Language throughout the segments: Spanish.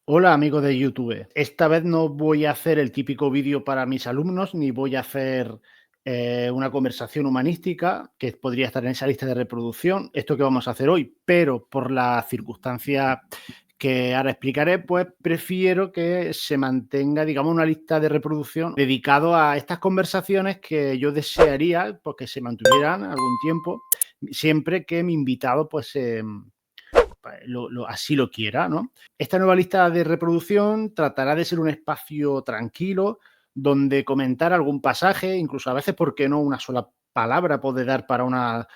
Hola amigos de YouTube. Esta vez no voy a hacer el típico vídeo para mis alumnos, ni voy a hacer una conversación humanística que podría estar en esa lista de reproducción, esto que vamos a hacer hoy, pero por las circunstancias que ahora explicaré, pues prefiero que se mantenga, digamos, una lista de reproducción dedicado a estas conversaciones que yo desearía pues, que se mantuvieran algún tiempo, siempre que mi invitado pues así lo quiera, ¿no? Esta nueva lista de reproducción tratará de ser un espacio tranquilo donde comentar algún pasaje, incluso a veces, ¿por qué no? Una sola palabra puede dar para una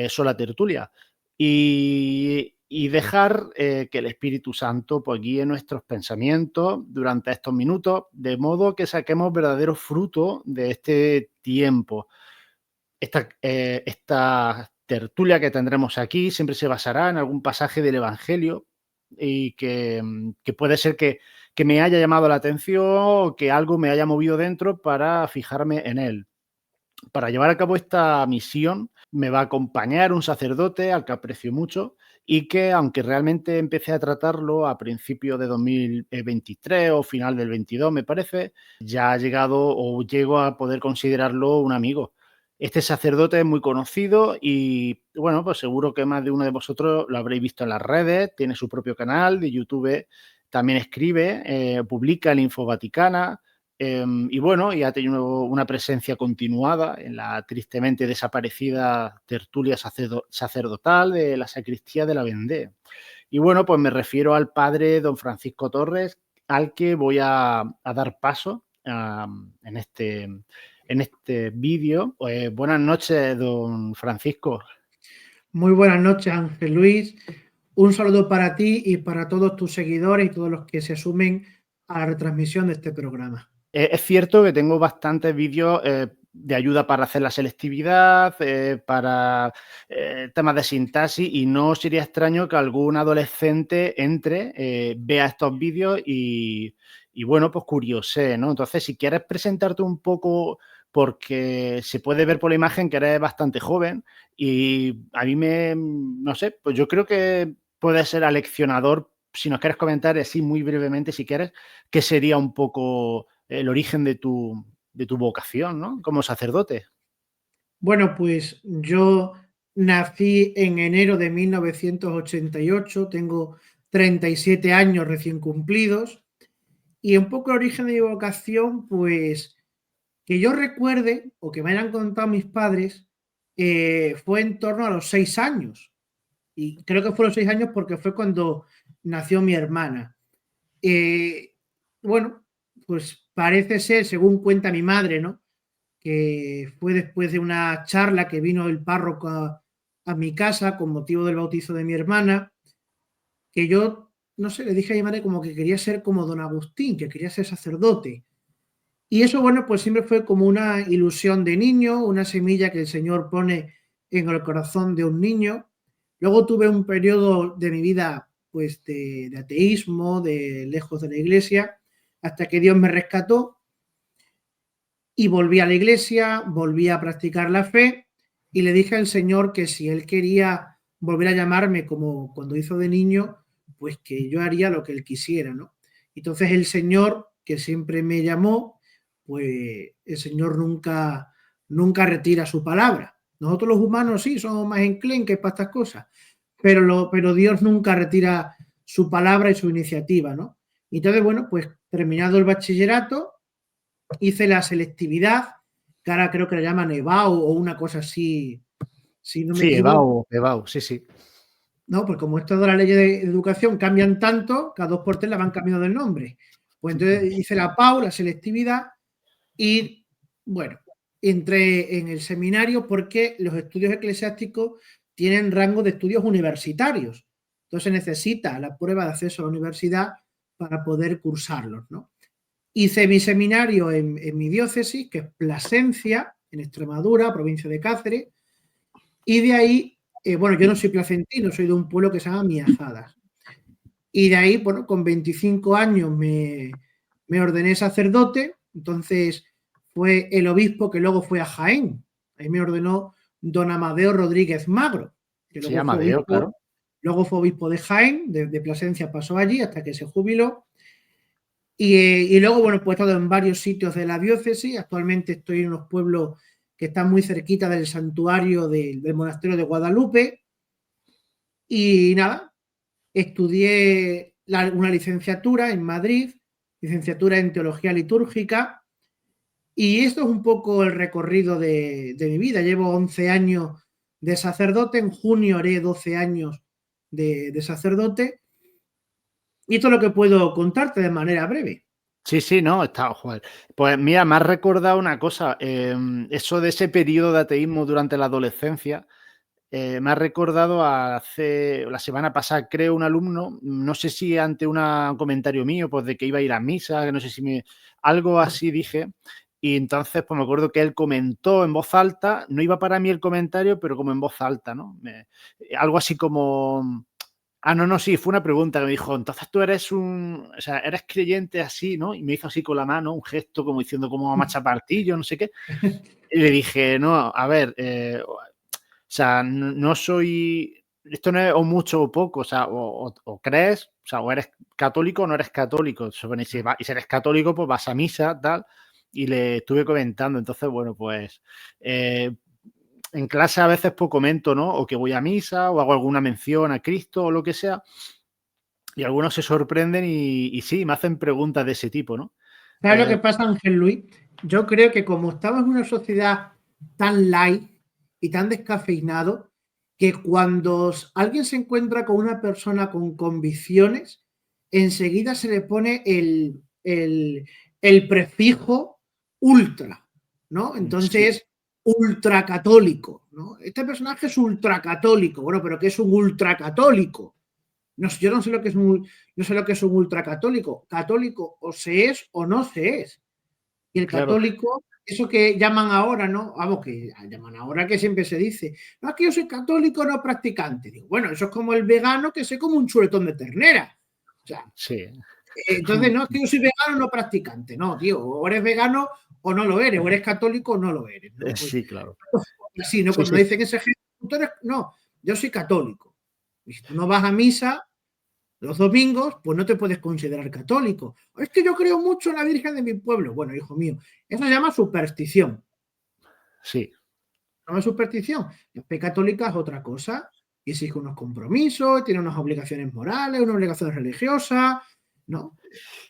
sola tertulia. Y dejar que el Espíritu Santo pues, guíe nuestros pensamientos durante estos minutos, de modo que saquemos verdadero fruto de este tiempo. Esta tertulia que tendremos aquí siempre se basará en algún pasaje del Evangelio y que puede ser que me haya llamado la atención o que algo me haya movido dentro para fijarme en él. Para llevar a cabo esta misión me va a acompañar un sacerdote al que aprecio mucho y que, aunque realmente empecé a tratarlo a principios de 2023 o final del 22, me parece, ya ha llegado o llego a poder considerarlo un amigo. Este sacerdote es muy conocido y, bueno, pues seguro que más de uno de vosotros lo habréis visto en las redes, tiene su propio canal de YouTube, también escribe, publica en Info Vaticana, y bueno, y ha tenido una presencia continuada en la tristemente desaparecida tertulia sacerdotal de la sacristía de la Vendée. Y bueno, pues me refiero al padre don Francisco Torres, al que voy a dar paso en este vídeo. Pues buenas noches, don Francisco. Muy buenas noches, Ángel Luis. Un saludo para ti y para todos tus seguidores y todos los que se sumen a la retransmisión de este programa. Es cierto que tengo bastantes vídeos de ayuda para hacer la selectividad, para temas de sintaxis, y no sería extraño que algún adolescente entre, vea estos vídeos y bueno, pues curiosee, ¿no? Entonces, si quieres presentarte un poco, porque se puede ver por la imagen que eres bastante joven y a mí no sé, pues yo creo que puede ser aleccionador, si nos quieres comentar así muy brevemente, si quieres, qué sería un poco el origen de tu vocación, ¿no? Como sacerdote. Bueno, pues yo nací en enero de 1988, tengo 37 años recién cumplidos y un poco el origen de mi vocación, pues que yo recuerde o que me hayan contado mis padres, fue en torno a los 6 años. Y creo que fueron 6 años porque fue cuando nació mi hermana. Eh, bueno, pues parece ser, según cuenta mi madre, ¿no? Que fue después de una charla que vino el párroco a mi casa con motivo del bautizo de mi hermana, que yo, no sé, le dije a mi madre como que quería ser como don Agustín, que quería ser sacerdote. Y eso, bueno, pues siempre fue como una ilusión de niño, una semilla que el Señor pone en el corazón de un niño. Luego tuve un periodo de mi vida, pues, de ateísmo, de lejos de la iglesia, hasta que Dios me rescató y volví a la iglesia, volví a practicar la fe y le dije al Señor que si Él quería volver a llamarme como cuando hizo de niño, pues que yo haría lo que Él quisiera, ¿no? Entonces el Señor, que siempre me llamó, pues el Señor nunca retira su palabra. Nosotros los humanos sí somos más enclenques para estas cosas, pero Dios nunca retira su palabra y su iniciativa, ¿no? Entonces, bueno, pues terminado el bachillerato, hice la selectividad, que ahora creo que la llaman EBAU o una cosa así, si no me Sí, equivoco, EBAU, sí, sí. ¿no? Pues como esto de las leyes de educación cambian tanto, cada 2 por 3 la van cambiando del nombre. Pues entonces hice la PAU, la selectividad, y bueno, entré en el seminario porque los estudios eclesiásticos tienen rango de estudios universitarios. Entonces necesita la prueba de acceso a la universidad para poder cursarlos, ¿no? Hice mi seminario en mi diócesis, que es Plasencia, en Extremadura, provincia de Cáceres, y de ahí, bueno, yo no soy placentino, soy de un pueblo que se llama Miajadas. Y de ahí, bueno, con 25 años me ordené sacerdote, entonces fue el obispo que luego fue a Jaén. Ahí me ordenó don Amadeo Rodríguez Magro, que Sí, Amadeo, claro. luego fue obispo de Jaén, de Plasencia pasó allí hasta que se jubiló. Y luego, bueno, pues he estado en varios sitios de la diócesis. Actualmente estoy en unos pueblos que están muy cerquita del santuario del monasterio de Guadalupe. Y nada, estudié una licenciatura en Madrid, licenciatura en teología litúrgica. Y esto es un poco el recorrido de mi vida. Llevo 11 años de sacerdote, en junio haré 12 años de sacerdote. Y esto es lo que puedo contarte de manera breve. Sí, sí, no, está, joder. Pues mira, me has recordado una cosa, eso de ese periodo de ateísmo durante la adolescencia, me ha recordado hace la semana pasada, creo, un alumno, no sé si ante un comentario mío, pues de que iba a ir a misa, que no sé si algo así dije, y entonces pues me acuerdo que él comentó en voz alta, no iba para mí el comentario, pero como en voz alta, ¿no? Algo así como... Ah, no, no, sí, fue una pregunta que me dijo, entonces tú eres o sea, eres creyente así, ¿no? Y me hizo así con la mano, un gesto como diciendo como machapartillo, no sé qué. Y le dije, no, a ver, o sea, no soy, esto no es o mucho o poco, o sea, o crees, o sea, o eres católico o no eres católico. Y si eres católico, pues vas a misa, tal, y le estuve comentando. Entonces, bueno, pues en clase a veces pues comento, ¿no? O que voy a misa o hago alguna mención a Cristo o lo que sea, y algunos se sorprenden y sí, me hacen preguntas de ese tipo, ¿no? ¿Sabes lo que pasa, Ángel Luis? Yo creo que como estamos en una sociedad tan light y tan descafeinado, que cuando alguien se encuentra con una persona con convicciones, enseguida se le pone el prefijo ultra, ¿no? Sí, Entonces, ultracatólico, ¿no? Este personaje es ultracatólico. Bueno, pero ¿qué es un ultracatólico? No, yo no sé lo que es no sé lo que es un ultracatólico. Católico o se es o no se es. Y el claro, católico, eso que llaman ahora, ¿no? Vamos, que llaman ahora que siempre se dice, no, es que yo soy católico no practicante. Digo, bueno, eso es como el vegano que se come un chuletón de ternera. O sea, sí. entonces no es que yo soy vegano no practicante. No, tío, o eres vegano o no lo eres, o eres católico o no lo eres, ¿no? Pues Sí, claro. así, ¿no? Sí, Cuando sí. dicen ese ejemplo, no, yo soy católico. Y si tú no vas a misa, los domingos, pues no te puedes considerar católico. Es que yo creo mucho en la Virgen de mi pueblo. Bueno, hijo mío, eso se llama superstición. Sí. Se llama superstición. La fe católica es otra cosa. Y exige unos compromisos, tiene unas obligaciones morales, unas obligaciones religiosas, ¿no?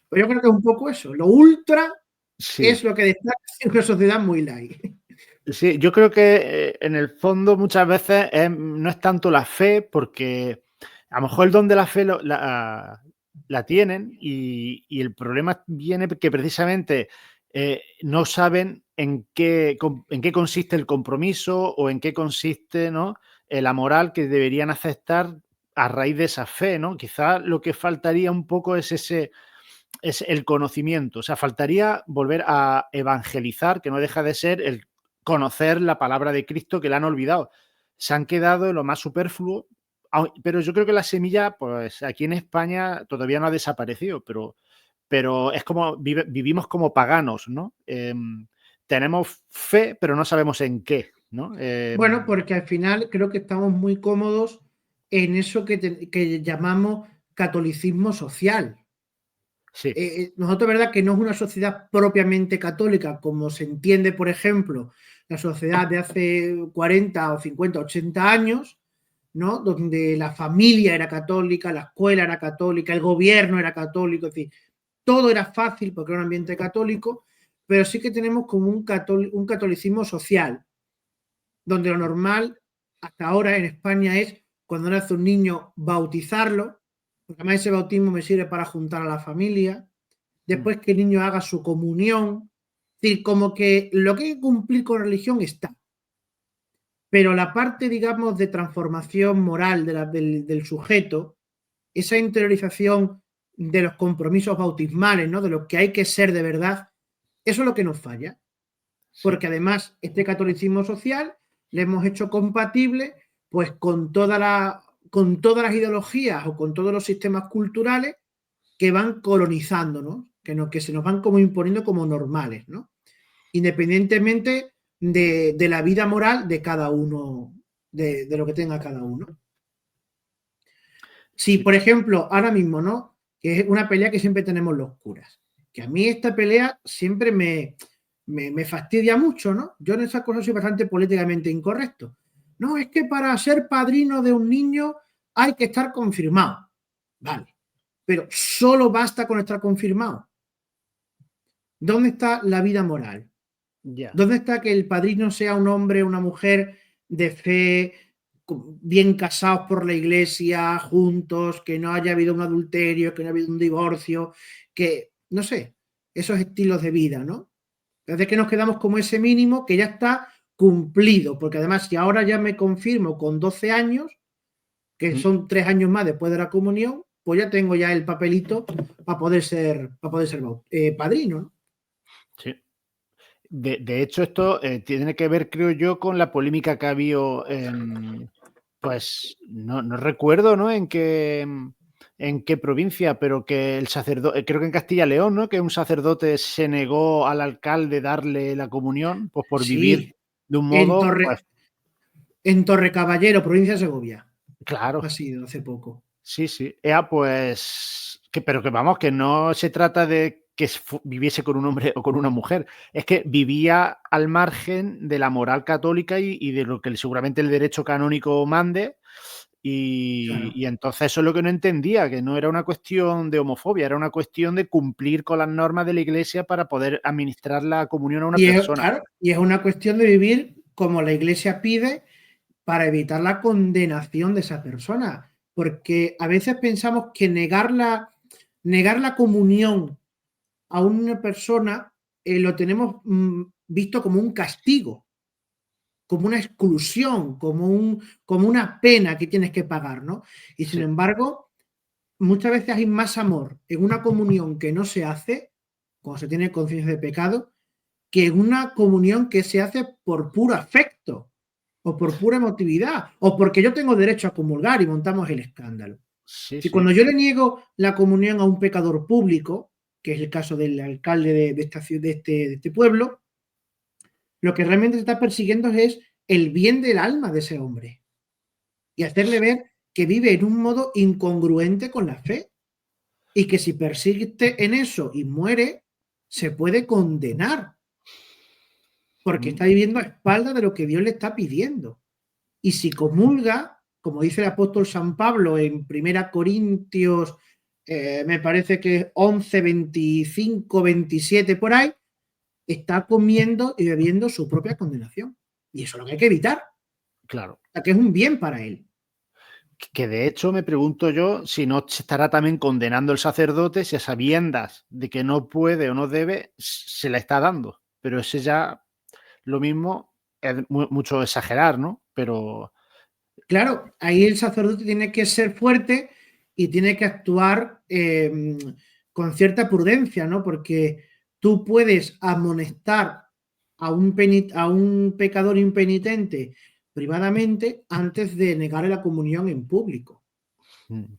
Pero yo creo que es un poco eso. Lo ultra Sí. es lo que destaca en una sociedad muy light. Sí, yo creo que en el fondo muchas veces no es tanto la fe, porque a lo mejor el don de la fe la tienen y el problema viene que precisamente no saben en qué consiste el compromiso o en qué consiste, ¿no? La moral que deberían aceptar a raíz de esa fe, ¿no? Quizás lo que faltaría un poco es el conocimiento, o sea, faltaría volver a evangelizar, que no deja de ser el conocer la palabra de Cristo que la han olvidado. Se han quedado en lo más superfluo, pero yo creo que la semilla, pues aquí en España todavía no ha desaparecido, pero es como vivimos como paganos, ¿no? Tenemos fe, pero no sabemos en qué, ¿no? Bueno, porque al final creo que estamos muy cómodos en eso que llamamos catolicismo social. Sí, Nosotros, verdad, que no es una sociedad propiamente católica, como se entiende, por ejemplo, la sociedad de hace 40 o 50, 80 años, ¿no? Donde la familia era católica, la escuela era católica, el gobierno era católico, es decir, todo era fácil porque era un ambiente católico, pero sí que tenemos como un catolicismo social, donde lo normal hasta ahora en España es cuando nace un niño bautizarlo, porque además ese bautismo me sirve para juntar a la familia, mm, después que el niño haga su comunión, es decir, como que lo que hay que cumplir con religión está, pero la parte, digamos, de transformación moral del sujeto, esa interiorización de los compromisos bautismales, ¿no? De lo que hay que ser de verdad, eso es lo que nos falla, sí, porque además este catolicismo social le hemos hecho compatible pues con todas las ideologías o con todos los sistemas culturales que van colonizando, ¿no? Que se nos van como imponiendo como normales, ¿no? Independientemente de la vida moral de cada uno, de lo que tenga cada uno. Si, sí, por ejemplo, ahora mismo, ¿no? Que es una pelea que siempre tenemos los curas. que a mí esta pelea siempre me fastidia mucho, ¿no? Yo en esas cosas soy bastante políticamente incorrecto. No, es que para ser padrino de un niño hay que estar confirmado. Vale, pero solo basta con estar confirmado. ¿Dónde está la vida moral? Ya. ¿Dónde está que el padrino sea un hombre o una mujer de fe, bien casados por la iglesia, juntos, que no haya habido un adulterio, que no haya habido un divorcio, que, no sé, esos estilos de vida, ¿no? Entonces que nos quedamos como ese mínimo que ya está cumplido, porque además si ahora ya me confirmo con 12 años, que Mm, son 3 años más después de la comunión, pues ya tengo ya el papelito para poder ser padrino, ¿no? sí. De hecho, esto tiene que ver, creo yo, con la polémica que ha habido pues no recuerdo, ¿no? En qué provincia, pero que el sacerdote, creo que en Castilla y León, ¿no? Que un sacerdote se negó al alcalde darle la comunión, pues por vivir Sí, de un en modo, Torre, pues en Torrecaballero, provincia de Segovia, ha claro, sido hace poco. sí, sí. Pues, pero que vamos, que no se trata de que viviese con un hombre o con una mujer, es que vivía al margen de la moral católica y de lo que seguramente el derecho canónico mande. Claro. Y entonces eso es lo que no entendía, que no era una cuestión de homofobia, era una cuestión de cumplir con las normas de la iglesia para poder administrar la comunión a una Y es, persona. claro, y es una cuestión de vivir como la iglesia pide para evitar la condenación de esa persona. Porque a veces pensamos que negar la comunión a una persona lo tenemos visto como un castigo, como una exclusión, como una pena que tienes que pagar, ¿no? Y sin Sí, embargo, muchas veces hay más amor en una comunión que no se hace, cuando se tiene conciencia de pecado, que en una comunión que se hace por puro afecto o por pura emotividad o porque yo tengo derecho a comulgar y montamos el escándalo. sí, Si cuando sí, yo le niego la comunión a un pecador público, que es el caso del alcalde de esta ciudad, de este pueblo, lo que realmente se está persiguiendo es el bien del alma de ese hombre y hacerle ver que vive en un modo incongruente con la fe y que si persiste en eso y muere, se puede condenar porque mm, está viviendo a espaldas de lo que Dios le está pidiendo. Y si comulga, como dice el apóstol San Pablo en Primera Corintios, me parece que 11, 25, 27 por ahí, está comiendo y bebiendo su propia condenación. Y eso es lo que hay que evitar, claro. o sea, que es un bien para él. Que de hecho me pregunto yo si no se estará también condenando el sacerdote si a sabiendas de que no puede o no debe, se la está dando. Pero ese ya lo mismo es mucho exagerar, ¿no? Pero Claro, ahí el sacerdote tiene que ser fuerte y tiene que actuar con cierta prudencia, ¿no? Porque tú puedes amonestar a un pecador impenitente privadamente antes de negarle la comunión en público. mm,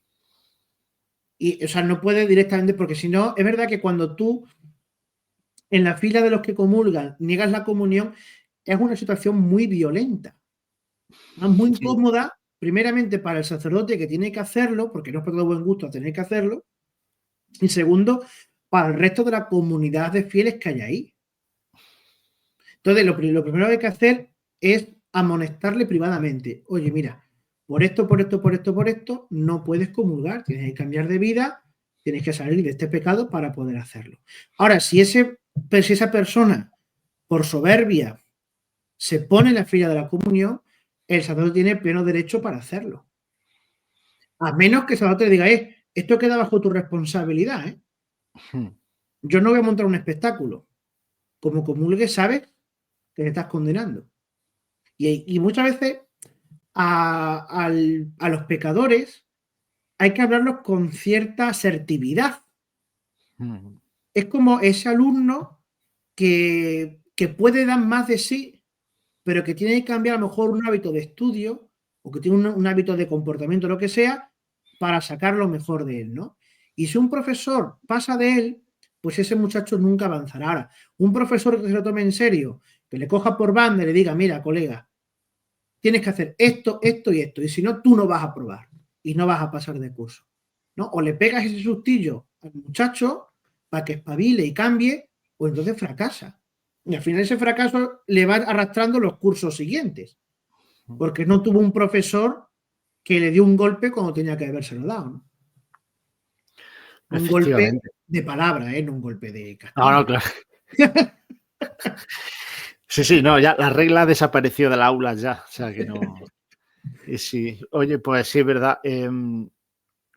Y, o sea, no puede directamente, porque si no, es verdad que cuando tú en la fila de los que comulgan niegas la comunión, es una situación muy violenta, ¿no? Muy sí, incómoda, primeramente para el sacerdote que tiene que hacerlo, porque no es por todo buen gusto tener que hacerlo, y segundo, para el resto de la comunidad de fieles que hay ahí. Entonces, lo primero que hay que hacer es amonestarle privadamente. Oye, mira, por esto, por esto, por esto, por esto, no puedes comulgar, tienes que cambiar de vida, tienes que salir de este pecado para poder hacerlo. Ahora, si esa persona, por soberbia, se pone en la fila de la comunión, el sacerdote tiene pleno derecho para hacerlo. A menos que el sacerdote le diga, esto queda bajo tu responsabilidad, ¿eh? mm, Yo no voy a montar un espectáculo. Como comulgues, sabes que te estás condenando. Y muchas veces a los pecadores hay que hablarlos con cierta asertividad. mm, Es como ese alumno que puede dar más de sí, pero que tiene que cambiar a lo mejor un hábito de estudio o que tiene un hábito de comportamiento, lo que sea, para sacar lo mejor de él, ¿no? Y si un profesor pasa de él, pues ese muchacho nunca avanzará. Ahora, un profesor que se lo tome en serio, que le coja por banda y le diga, mira, colega, tienes que hacer esto, esto y esto, y si no, tú no vas a probar y no vas a pasar de curso, ¿no? O le pegas ese sustillo al muchacho para que espabile y cambie, pues entonces fracasa. Y al final ese fracaso le va arrastrando los cursos siguientes, porque no tuvo un profesor que le dio un golpe cuando tenía que habérselo dado, ¿no? Un golpe Efectivamente. de palabra, no un golpe de No, castigo. no, claro. Sí, no, ya la regla desapareció del aula ya, o sea que no. Y sí, oye, pues sí, es verdad.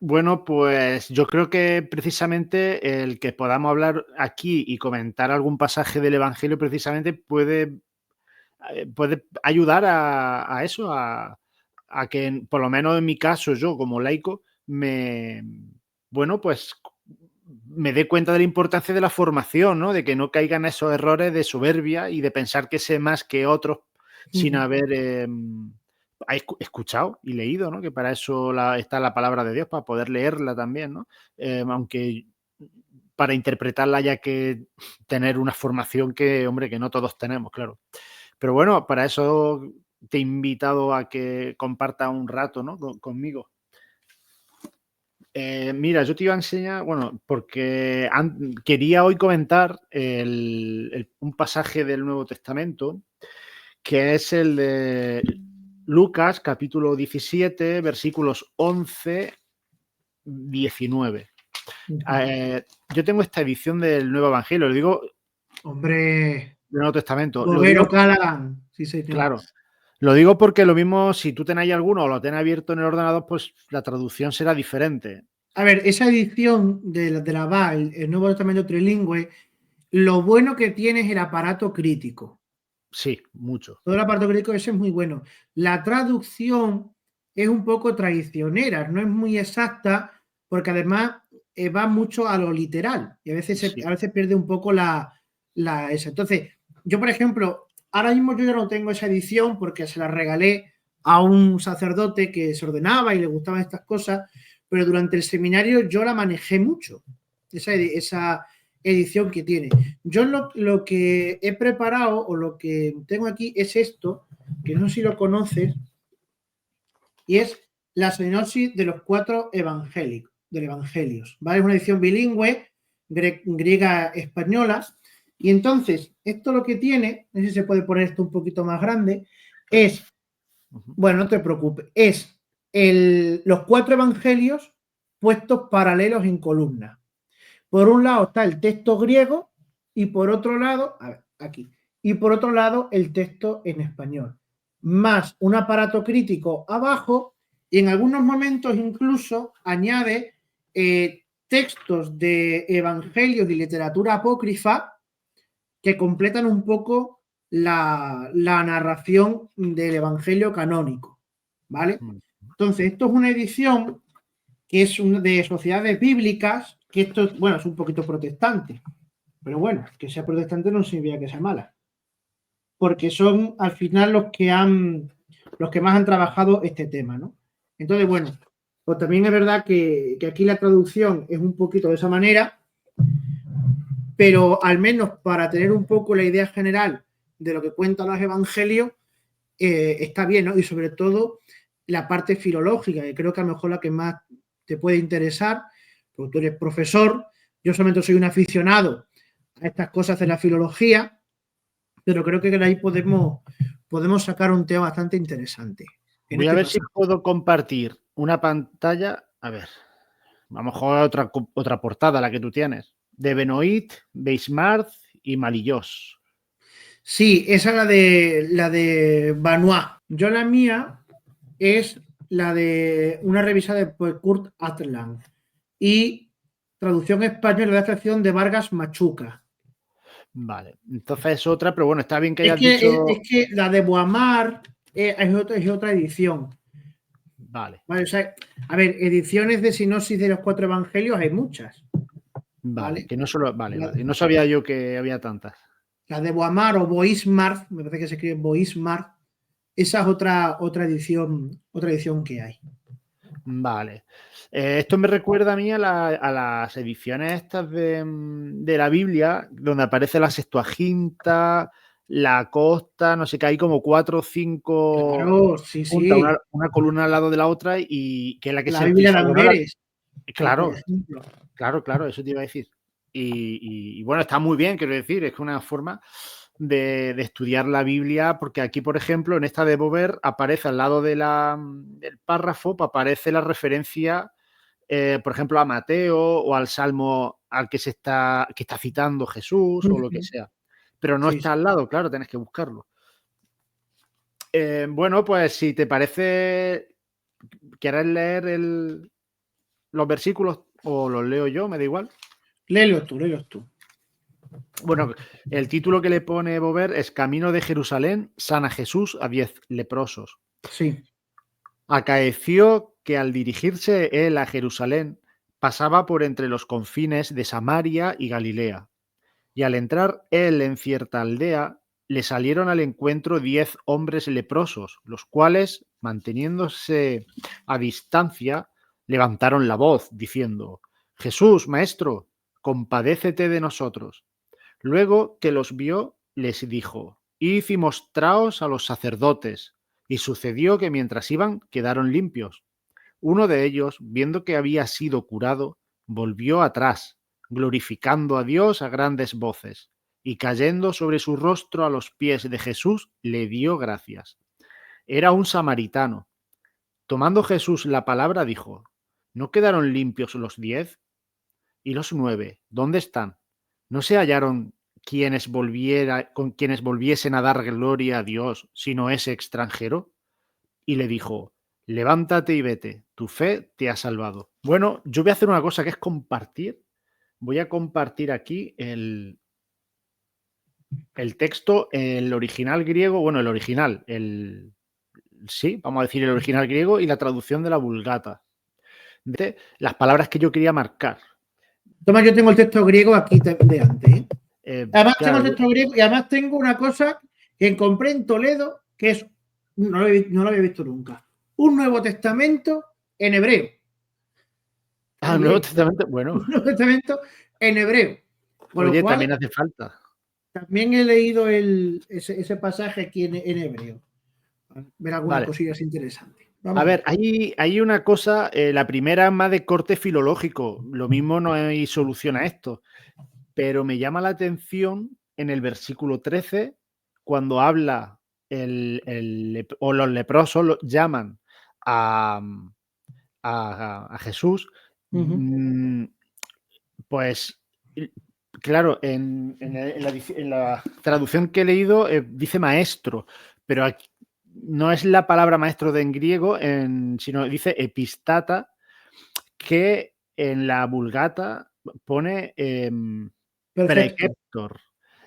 Bueno, pues yo creo que precisamente el que podamos hablar aquí y comentar algún pasaje del Evangelio precisamente puede ayudar a eso, a que por lo menos en mi caso yo como laico bueno, pues me dé cuenta de la importancia de la formación, ¿no? De que no caigan esos errores de soberbia y de pensar que sé más que otros sin haber escuchado y leído, ¿no? Que para eso está la palabra de Dios, para poder leerla también, ¿no? Aunque para interpretarla haya que tener una formación que, hombre, que no todos tenemos, claro. Pero bueno, para eso te he invitado a que compartas un rato, ¿no? Conmigo. Mira, yo te iba a enseñar, bueno, porque quería hoy comentar un pasaje del Nuevo Testamento, que es el de Lucas, capítulo 17, versículos 11, 19. Yo tengo esta edición del Nuevo Evangelio, lo digo Hombre, del Nuevo Testamento, lo Bovero digo, Callaghan, sí señor. claro, lo digo porque lo mismo, si tú tenéis alguno o lo tenés abierto en el ordenador, pues la traducción será diferente. A ver, esa edición de la BAL, el Nuevo Testamento Trilingüe, lo bueno que tiene es el aparato crítico. Sí, mucho. Todo el aparato crítico ese es muy bueno. La traducción es un poco traicionera, no es muy exacta, porque además va mucho a lo literal y a veces Sí. pierde un poco esa. Entonces, yo, por ejemplo, ahora mismo yo ya no tengo esa edición porque se la regalé a un sacerdote que se ordenaba y le gustaban estas cosas, pero durante el seminario yo la manejé mucho, esa edición que tiene. Yo lo que he preparado o lo que tengo aquí es esto, que no sé si lo conoces, y es la sinopsis de los 4 evangelios, ¿vale? Es una edición bilingüe, griega-española, y entonces esto lo que tiene, no sé si se puede poner esto un poquito más grande, es, bueno, no te preocupes, es los 4 evangelios puestos paralelos en columna. Por un lado está el texto griego y por otro lado, a ver, aquí, y por otro lado el texto en español, más un aparato crítico abajo y en algunos momentos incluso añade textos de evangelios y literatura apócrifa que completan un poco la narración del evangelio canónico, ¿vale? Entonces, esto es una edición que es de sociedades bíblicas, que esto, bueno, es un poquito protestante, pero bueno, que sea protestante no significa que sea mala, porque son al final los que más han trabajado este tema, ¿no? Entonces, bueno, pues también es verdad que aquí la traducción es un poquito de esa manera, pero al menos para tener un poco la idea general de lo que cuentan los evangelios, está bien, ¿no? Y sobre todo la parte filológica, que creo que a lo mejor la que más te puede interesar, porque tú eres profesor, yo solamente soy un aficionado a estas cosas de la filología, pero creo que de ahí podemos sacar un tema bastante interesante. Voy a ver si puedo compartir una pantalla. A ver, a lo mejor otra portada, la que tú tienes. De Benoit, Beismarth y Malillos. Sí, esa es la de Banoit. Yo la mía es la de una revisada de Kurt Atlan y traducción española de adaptación de Vargas Machuca. Vale, entonces es otra, pero bueno, está bien que Es hayas que, dicho. es que la de Boamar es otra edición. Vale, ¿Vale? O sea, a ver, ediciones de sinopsis de los 4 evangelios hay muchas. vale, ¿Vale? que no solo. Vale, vale. No sabía yo que había tantas. La de Boamar o Boismart, me parece que se escribe Boismart, esa es otra edición que hay. Vale. Esto me recuerda a mí a las ediciones estas de la Biblia, donde aparece la Septuaginta, la Costa, no sé qué, hay como 4 o 5 Claro, sí, juntas, sí. una columna al lado de la otra y que es la que La se Biblia utiliza. de Bueno, Amberes, por claro, ejemplo. claro, eso te iba a decir. y bueno, está muy bien, quiero decir, es que una forma de estudiar la Biblia, porque aquí, por ejemplo, en esta de Bover aparece al lado del párrafo, aparece la referencia, por ejemplo, a Mateo o al Salmo al que está citando Jesús o lo que sea. Pero no Sí, está sí. al lado, claro, tienes que buscarlo. Bueno, pues si te parece, ¿quieres leer los versículos o los leo yo? Me da igual. Léelos tú. Bueno, el título que le pone Bover es Camino de Jerusalén, sana Jesús a 10 leprosos. Sí. Acaeció que al dirigirse él a Jerusalén, pasaba por entre los confines de Samaria y Galilea. Y al entrar él en cierta aldea, le salieron al encuentro 10 hombres leprosos, los cuales, manteniéndose a distancia, levantaron la voz, diciendo: Jesús, maestro, compadécete de nosotros. Luego que los vio, les dijo: Id y mostraos a los sacerdotes. Y sucedió que mientras iban, quedaron limpios. Uno de ellos, viendo que había sido curado, volvió atrás, glorificando a Dios a grandes voces, y cayendo sobre su rostro a los pies de Jesús, le dio gracias. Era un samaritano. Tomando Jesús la palabra, dijo: ¿No quedaron limpios los 10? ¿Y los 9? ¿Dónde están? ¿No se hallaron con quienes volviesen a dar gloria a Dios, sino ese extranjero? Y le dijo: levántate y vete, tu fe te ha salvado. Bueno, yo voy a hacer una cosa que es compartir. Voy a compartir aquí el texto, el original griego, bueno, el original, sí, vamos a decir el original griego y la traducción de la Vulgata. De las palabras que yo quería marcar. Toma, yo tengo el texto griego aquí de antes. Además, tengo Claro, el texto griego y además tengo una cosa que compré en Toledo, que es, no lo había visto nunca, un Nuevo Testamento en hebreo. el Nuevo Testamento, bueno, Un Nuevo Testamento en hebreo. Con lo oye, cual, también hace falta. también he leído ese pasaje aquí en hebreo. Ver algunas Vale. cosillas interesantes. A Vamos a ver, ver. hay una cosa, la primera es más de corte filológico, lo mismo no hay solución a esto, pero me llama la atención en el versículo 13, cuando habla o los leprosos llaman a, a Jesús, mm, pues claro, en la traducción que he leído dice maestro, pero aquí no es la palabra maestro de en griego, sino dice epistata, que en la Vulgata pone Perfecto. preceptor.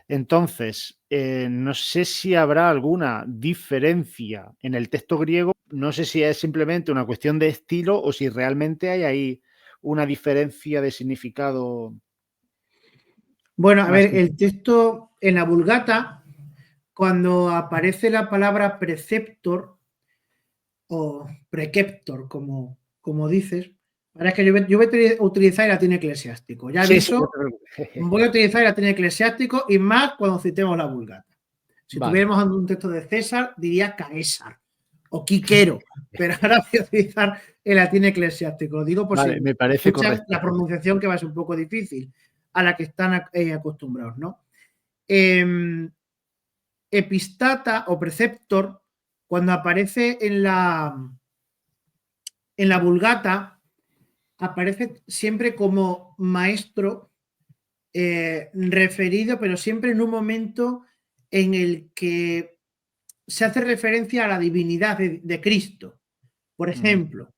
Entonces, no sé si habrá alguna diferencia en el texto griego, no sé si es simplemente una cuestión de estilo o si realmente hay ahí una diferencia de significado Bueno, a más. ver, el texto en la Vulgata, cuando aparece la palabra preceptor o preceptor, como dices, ahora es que yo voy a utilizar el latín eclesiástico. Ya Sí, sí, no aviso, te preocupes. voy a utilizar el latín eclesiástico y más cuando citemos la Vulgata. Si Vale. tuviéramos un texto de César, diría Caesar o Quiquero, pero ahora voy a utilizar el latín eclesiástico. Lo digo por Vale, si me parece escuchan correcto. la pronunciación que va a ser un poco difícil a la que están acostumbrados, ¿no? Epistata o preceptor, cuando aparece en la Vulgata, aparece siempre como maestro referido, pero siempre en un momento en el que se hace referencia a la divinidad de Cristo. Por Ujú. ejemplo,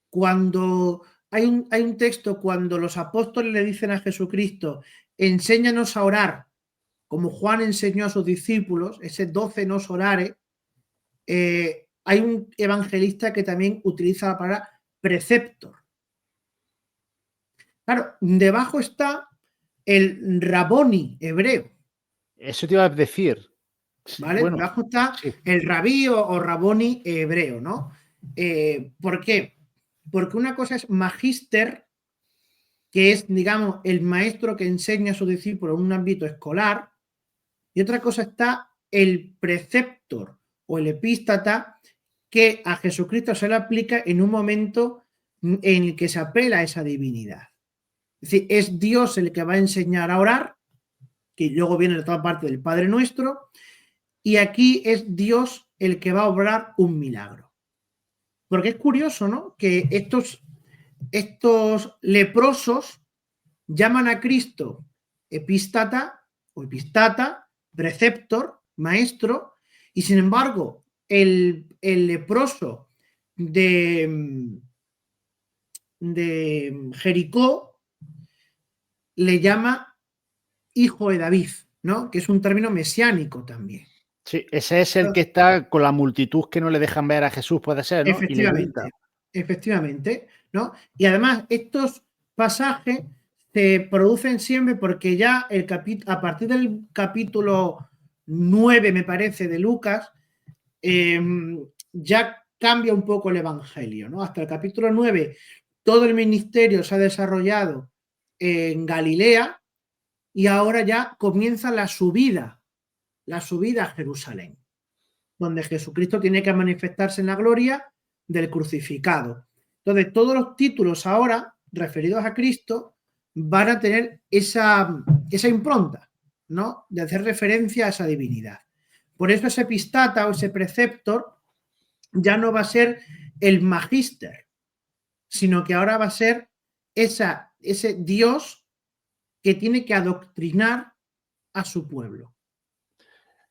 cuando hay un texto, cuando los apóstoles le dicen a Jesucristo, enséñanos a orar, como Juan enseñó a sus discípulos, ese 12 nos orare, hay un evangelista que también utiliza la palabra preceptor. Claro, debajo está el raboni hebreo, Eso te iba a decir. ¿vale? Bueno, Debajo está sí. el rabí o raboni hebreo, ¿no? ¿Por qué? Porque una cosa es magister, que es, digamos, el maestro que enseña a sus discípulos en un ámbito escolar, y otra cosa está el preceptor o el epístata, que a Jesucristo se le aplica en un momento en el que se apela a esa divinidad. Es decir, es Dios el que va a enseñar a orar, que luego viene la otra parte del Padre Nuestro, y aquí es Dios el que va a obrar un milagro. Porque es curioso, ¿no? Que estos leprosos llaman a Cristo epístata o epistata, preceptor, maestro, y sin embargo, el leproso de Jericó le llama hijo de David, ¿no? Que es un término mesiánico también. Sí, ese es el que está con la multitud que no le dejan ver a Jesús, puede ser, ¿no? Y le grita. Efectivamente, ¿no? Y además, estos pasajes se producen siempre porque ya a partir del capítulo 9, me parece, de Lucas, ya cambia un poco el Evangelio, ¿no? Hasta el capítulo 9, todo el ministerio se ha desarrollado en Galilea y ahora ya comienza la subida a Jerusalén, donde Jesucristo tiene que manifestarse en la gloria del crucificado. Entonces, todos los títulos ahora referidos a Cristo van a tener esa impronta, ¿no? De hacer referencia a esa divinidad. Por eso ese epistata o ese preceptor ya no va a ser el magíster, sino que ahora va a ser ese Dios que tiene que adoctrinar a su pueblo.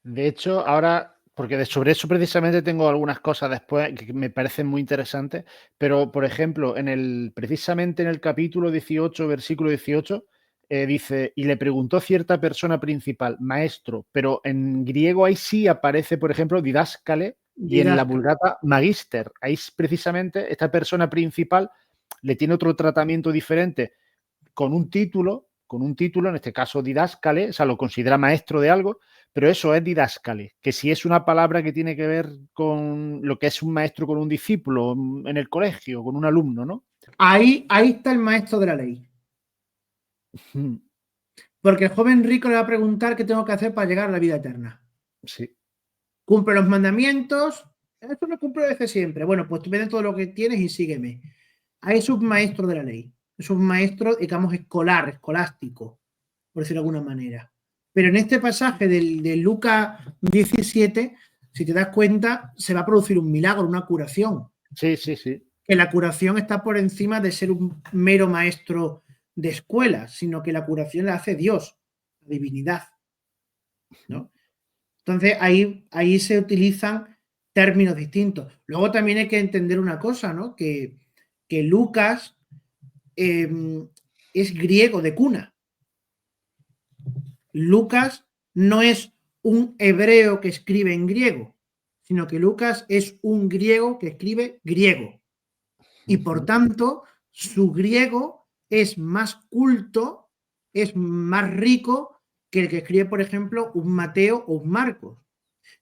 De hecho, ahora, porque sobre eso precisamente tengo algunas cosas después que me parecen muy interesantes, pero por ejemplo, precisamente en el capítulo 18, versículo 18, dice, y le preguntó cierta persona principal, maestro, pero en griego ahí sí aparece, por ejemplo, didáskale, y en la Vulgata magister. Ahí precisamente esta persona principal le tiene otro tratamiento diferente con un título, en este caso didáskale, o sea, lo considera maestro de algo, pero eso es didáskale, que si es una palabra que tiene que ver con lo que es un maestro con un discípulo en el colegio, con un alumno, ¿no? Ahí está el maestro de la ley. Porque el joven rico le va a preguntar qué tengo que hacer para llegar a la vida eterna. Sí. Cumple los mandamientos. Esto lo cumple desde siempre. Bueno, pues tú vende todo lo que tienes y sígueme. Ahí es un maestro de la ley. Es un maestro, digamos, escolástico, por decirlo de alguna manera. Pero en este pasaje de Lucas 17, si te das cuenta, se va a producir un milagro, una curación. Sí, sí, sí. Que la curación está por encima de ser un mero maestro de escuela, sino que la curación la hace Dios, la divinidad, ¿no? Entonces ahí se utilizan términos distintos. Luego también hay que entender una cosa, ¿no? Que Lucas es griego de cuna. Lucas no es un hebreo que escribe en griego, sino que Lucas es un griego que escribe griego. Y por tanto, su griego es más culto, es más rico que el que escribe, por ejemplo, un Mateo o un Marcos.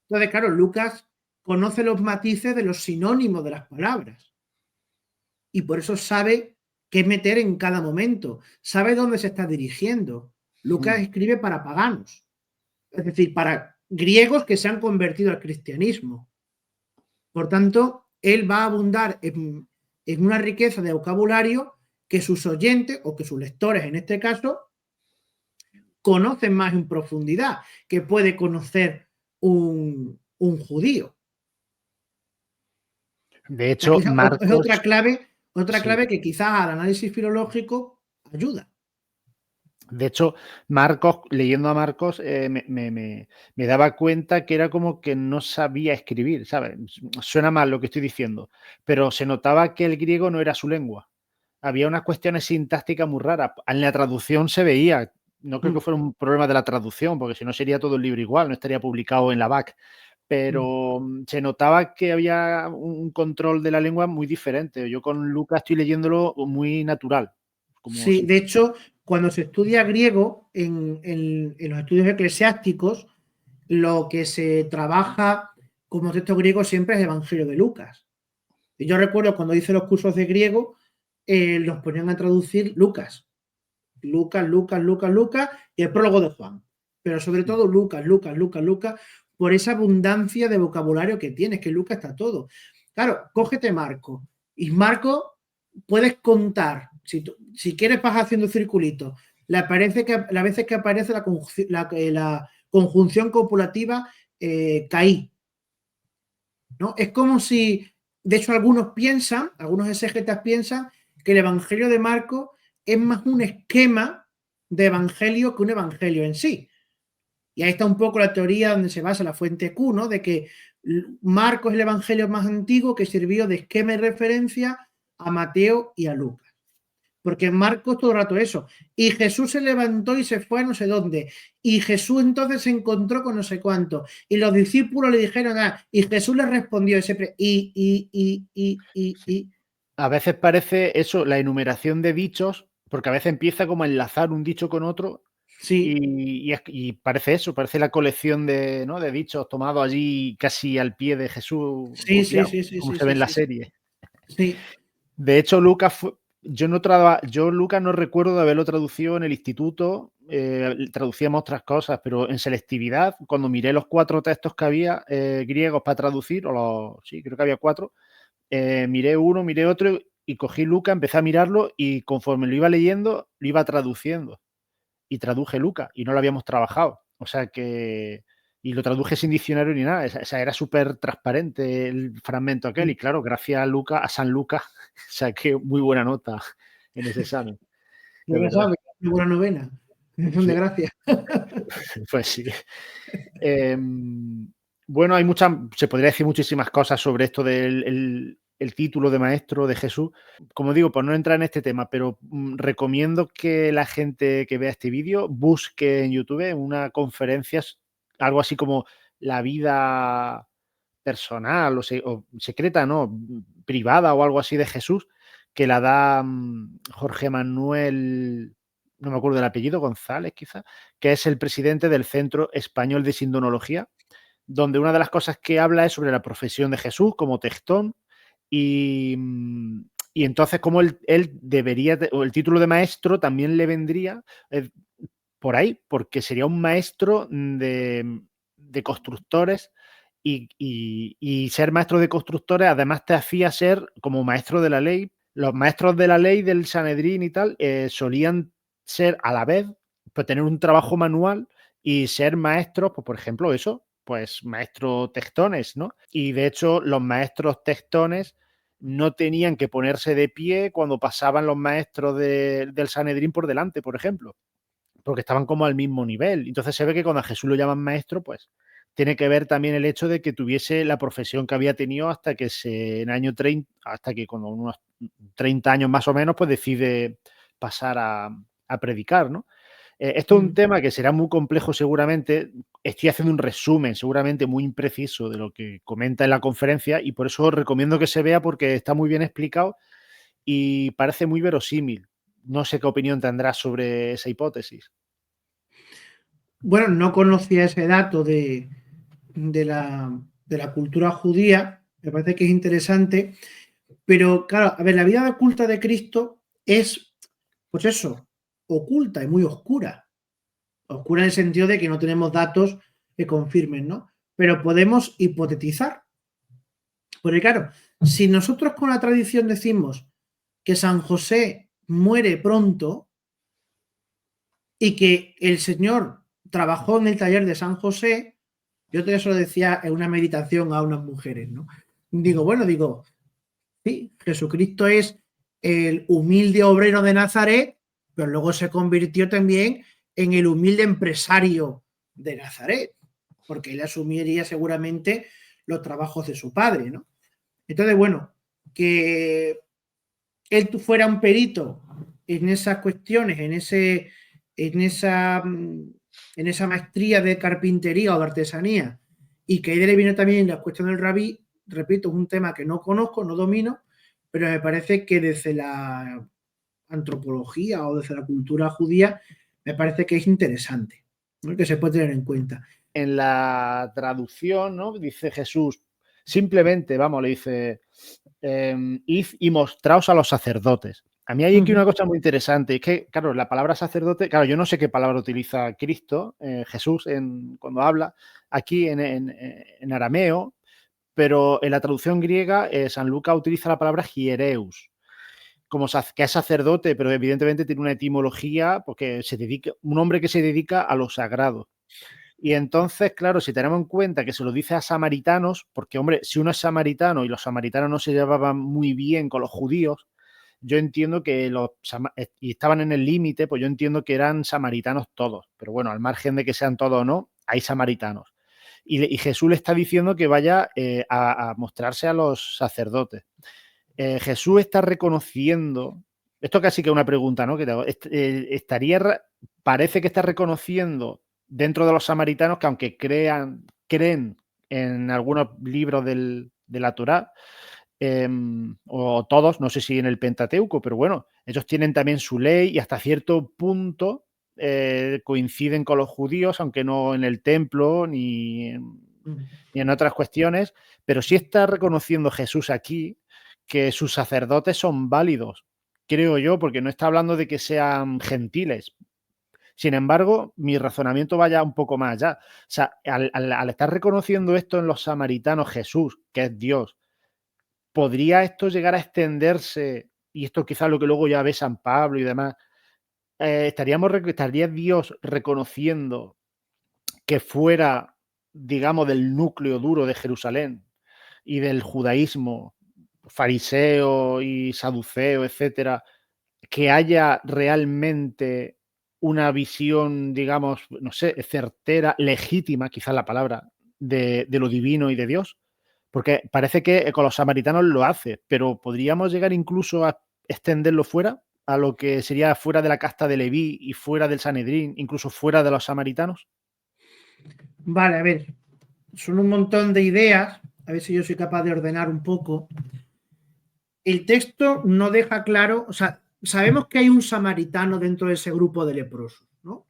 Entonces, claro, Lucas conoce los matices de los sinónimos de las palabras y por eso sabe qué meter en cada momento, sabe dónde se está dirigiendo. Lucas escribe para paganos, es decir, para griegos que se han convertido al cristianismo. Por tanto, él va a abundar en una riqueza de vocabulario que sus oyentes o que sus lectores, en este caso, conocen más en profundidad que puede conocer un judío. De hecho, Marcos... es otra clave que quizás al análisis filológico ayuda. De hecho, Marcos, leyendo a Marcos, me daba cuenta que era como que no sabía escribir, ¿sabes? Suena mal lo que estoy diciendo, pero se notaba que el griego no era su lengua. Había unas cuestiones sintácticas muy raras. En la traducción se veía. No creo que fuera un problema de la traducción, porque si no sería todo el libro igual, no estaría publicado en la BAC. Pero se notaba que había un control de la lengua muy diferente. Yo con Lucas estoy leyéndolo muy natural. Sí, de hecho, cuando se estudia griego en los estudios eclesiásticos, lo que se trabaja como texto griego siempre es el Evangelio de Lucas. Y yo recuerdo cuando hice los cursos de griego, los ponían a traducir Lucas, y el prólogo de Juan. Pero sobre todo Lucas, por esa abundancia de vocabulario que tiene, que Lucas está todo. Claro, cógete Marco. Y Marco puedes contar si quieres vas haciendo circulitos, las veces que aparece la conjunción copulativa caí, ¿no? Es como si, de hecho, algunos exégetas piensan que el Evangelio de Marcos es más un esquema de evangelio que un evangelio en sí. Y ahí está un poco la teoría donde se basa la fuente Q, ¿no? De que Marcos es el evangelio más antiguo que sirvió de esquema y referencia a Mateo y a Lucas. Porque Marcos todo el rato eso. Y Jesús se levantó y se fue a no sé dónde. Y Jesús entonces se encontró con no sé cuánto. Y los discípulos le dijeron, y Jesús les respondió siempre, A veces parece eso, la enumeración de dichos, porque a veces empieza como a enlazar un dicho con otro Sí, y parece eso, parece la colección de, ¿no?, de dichos tomados allí casi al pie de Jesús, sí, sí, copiados, sí, sí, como sí, se ve sí, en la sí, sí. serie. Sí. De hecho, Lucas yo Lucas no recuerdo de haberlo traducido en el instituto, traducíamos otras cosas, pero en selectividad, cuando miré los 4 textos que había griegos para traducir, sí, creo que había 4, miré uno, miré otro y cogí Lucas, empecé a mirarlo y conforme lo iba leyendo, lo iba traduciendo. Y traduje Lucas y no lo habíamos trabajado. O sea que... Y lo traduje sin diccionario ni nada. Era súper transparente el fragmento aquel. Y claro, gracias a Lucas, a San Lucas, saqué muy buena nota en ese examen. Es Ya verdad. sabes, una buena novena. Mención de Sí, gracia. pues sí. Bueno, se podría decir muchísimas cosas sobre esto del el título de maestro de Jesús. Como digo, por no entrar en este tema, pero recomiendo que la gente que vea este vídeo busque en YouTube una conferencia, algo así como la vida personal o secreta, ¿no? Privada o algo así de Jesús, que la da Jorge Manuel, no me acuerdo del apellido, González quizá, que es el presidente del Centro Español de Sindonología, donde una de las cosas que habla es sobre la profesión de Jesús como tectón y, y entonces cómo él debería, o el título de maestro también le vendría por ahí, porque sería un maestro de constructores y ser maestro de constructores además te hacía ser como maestro de la ley. Los maestros de la ley del Sanedrín y tal solían ser a la vez, pues tener un trabajo manual y ser maestros, pues por ejemplo eso, pues maestros textones, ¿no? Y de hecho los maestros textones no tenían que ponerse de pie cuando pasaban los maestros del Sanedrín por delante, por ejemplo, porque estaban como al mismo nivel. Entonces se ve que cuando a Jesús lo llaman maestro, pues tiene que ver también el hecho de que tuviese la profesión que había tenido hasta que en el año 30, hasta que con unos 30 años más o menos, pues decide pasar a predicar, ¿no? Esto es un tema que será muy complejo seguramente. Estoy haciendo un resumen seguramente muy impreciso de lo que comenta en la conferencia y por eso os recomiendo que se vea porque está muy bien explicado y parece muy verosímil. No sé qué opinión tendrás sobre esa hipótesis. Bueno, no conocía ese dato de la cultura judía, me parece que es interesante, pero claro, a ver, la vida oculta de Cristo es, pues eso, oculta y muy oscura. Oscura en el sentido de que no tenemos datos que confirmen, ¿no? Pero podemos hipotetizar. Porque claro, si nosotros con la tradición decimos que San José muere pronto y que el Señor trabajó en el taller de San José, yo te eso lo decía en una meditación a unas mujeres, ¿no? Digo, sí, Jesucristo es el humilde obrero de Nazaret, pero luego se convirtió también en el humilde empresario de Nazaret, porque él asumiría seguramente los trabajos de su padre, ¿no? Entonces, bueno, que él fuera un perito en esas cuestiones, en esa maestría de carpintería o de artesanía, y que ahí le viene también la cuestión del rabí, repito, es un tema que no conozco, no domino, pero me parece que desde la antropología o desde la cultura judía, me parece que es interesante, ¿no? Que se puede tener en cuenta. En la traducción, ¿no? Dice Jesús, simplemente, vamos, le dice, id y mostraos a los sacerdotes. A mí hay aquí una cosa muy interesante, es que, claro, la palabra sacerdote, claro, yo no sé qué palabra utiliza Cristo, Jesús, cuando habla, aquí en arameo, pero en la traducción griega, San Lucas utiliza la palabra hiereus, que es sacerdote, pero evidentemente tiene una etimología porque un hombre que se dedica a lo sagrado. Y entonces, claro, si tenemos en cuenta que se lo dice a samaritanos, porque, hombre, si uno es samaritano y los samaritanos no se llevaban muy bien con los judíos, yo entiendo que y estaban en el límite, pues yo entiendo que eran samaritanos todos. Pero bueno, al margen de que sean todos o no, hay samaritanos. Y Jesús le está diciendo que vaya a mostrarse a los sacerdotes. Jesús está reconociendo, esto casi que es una pregunta, ¿no? Que parece que está reconociendo dentro de los samaritanos que aunque creen en algunos libros de la Torá, o todos, no sé si en el Pentateuco, pero bueno, ellos tienen también su ley y hasta cierto punto coinciden con los judíos, aunque no en el templo ni en otras cuestiones, pero sí está reconociendo Jesús aquí que sus sacerdotes son válidos, creo yo, porque no está hablando de que sean gentiles. Sin embargo, mi razonamiento vaya un poco más allá. O sea, al estar reconociendo esto en los samaritanos, Jesús, que es Dios, ¿podría esto llegar a extenderse? Y esto quizás lo que luego ya ve San Pablo y demás. ¿Estaría Dios reconociendo que fuera, digamos, del núcleo duro de Jerusalén y del judaísmo, fariseo y saduceo, etcétera, que haya realmente una visión, digamos, no sé, certera, legítima, quizás la palabra, de lo divino y de Dios? Porque parece que con los samaritanos lo hace, pero ¿podríamos llegar incluso a extenderlo fuera? A lo que sería fuera de la casta de Leví y fuera del Sanedrín, incluso fuera de los samaritanos. Vale, a ver, son un montón de ideas, a ver si yo soy capaz de ordenar un poco. El texto no deja claro, o sea, sabemos que hay un samaritano dentro de ese grupo de leprosos, ¿no?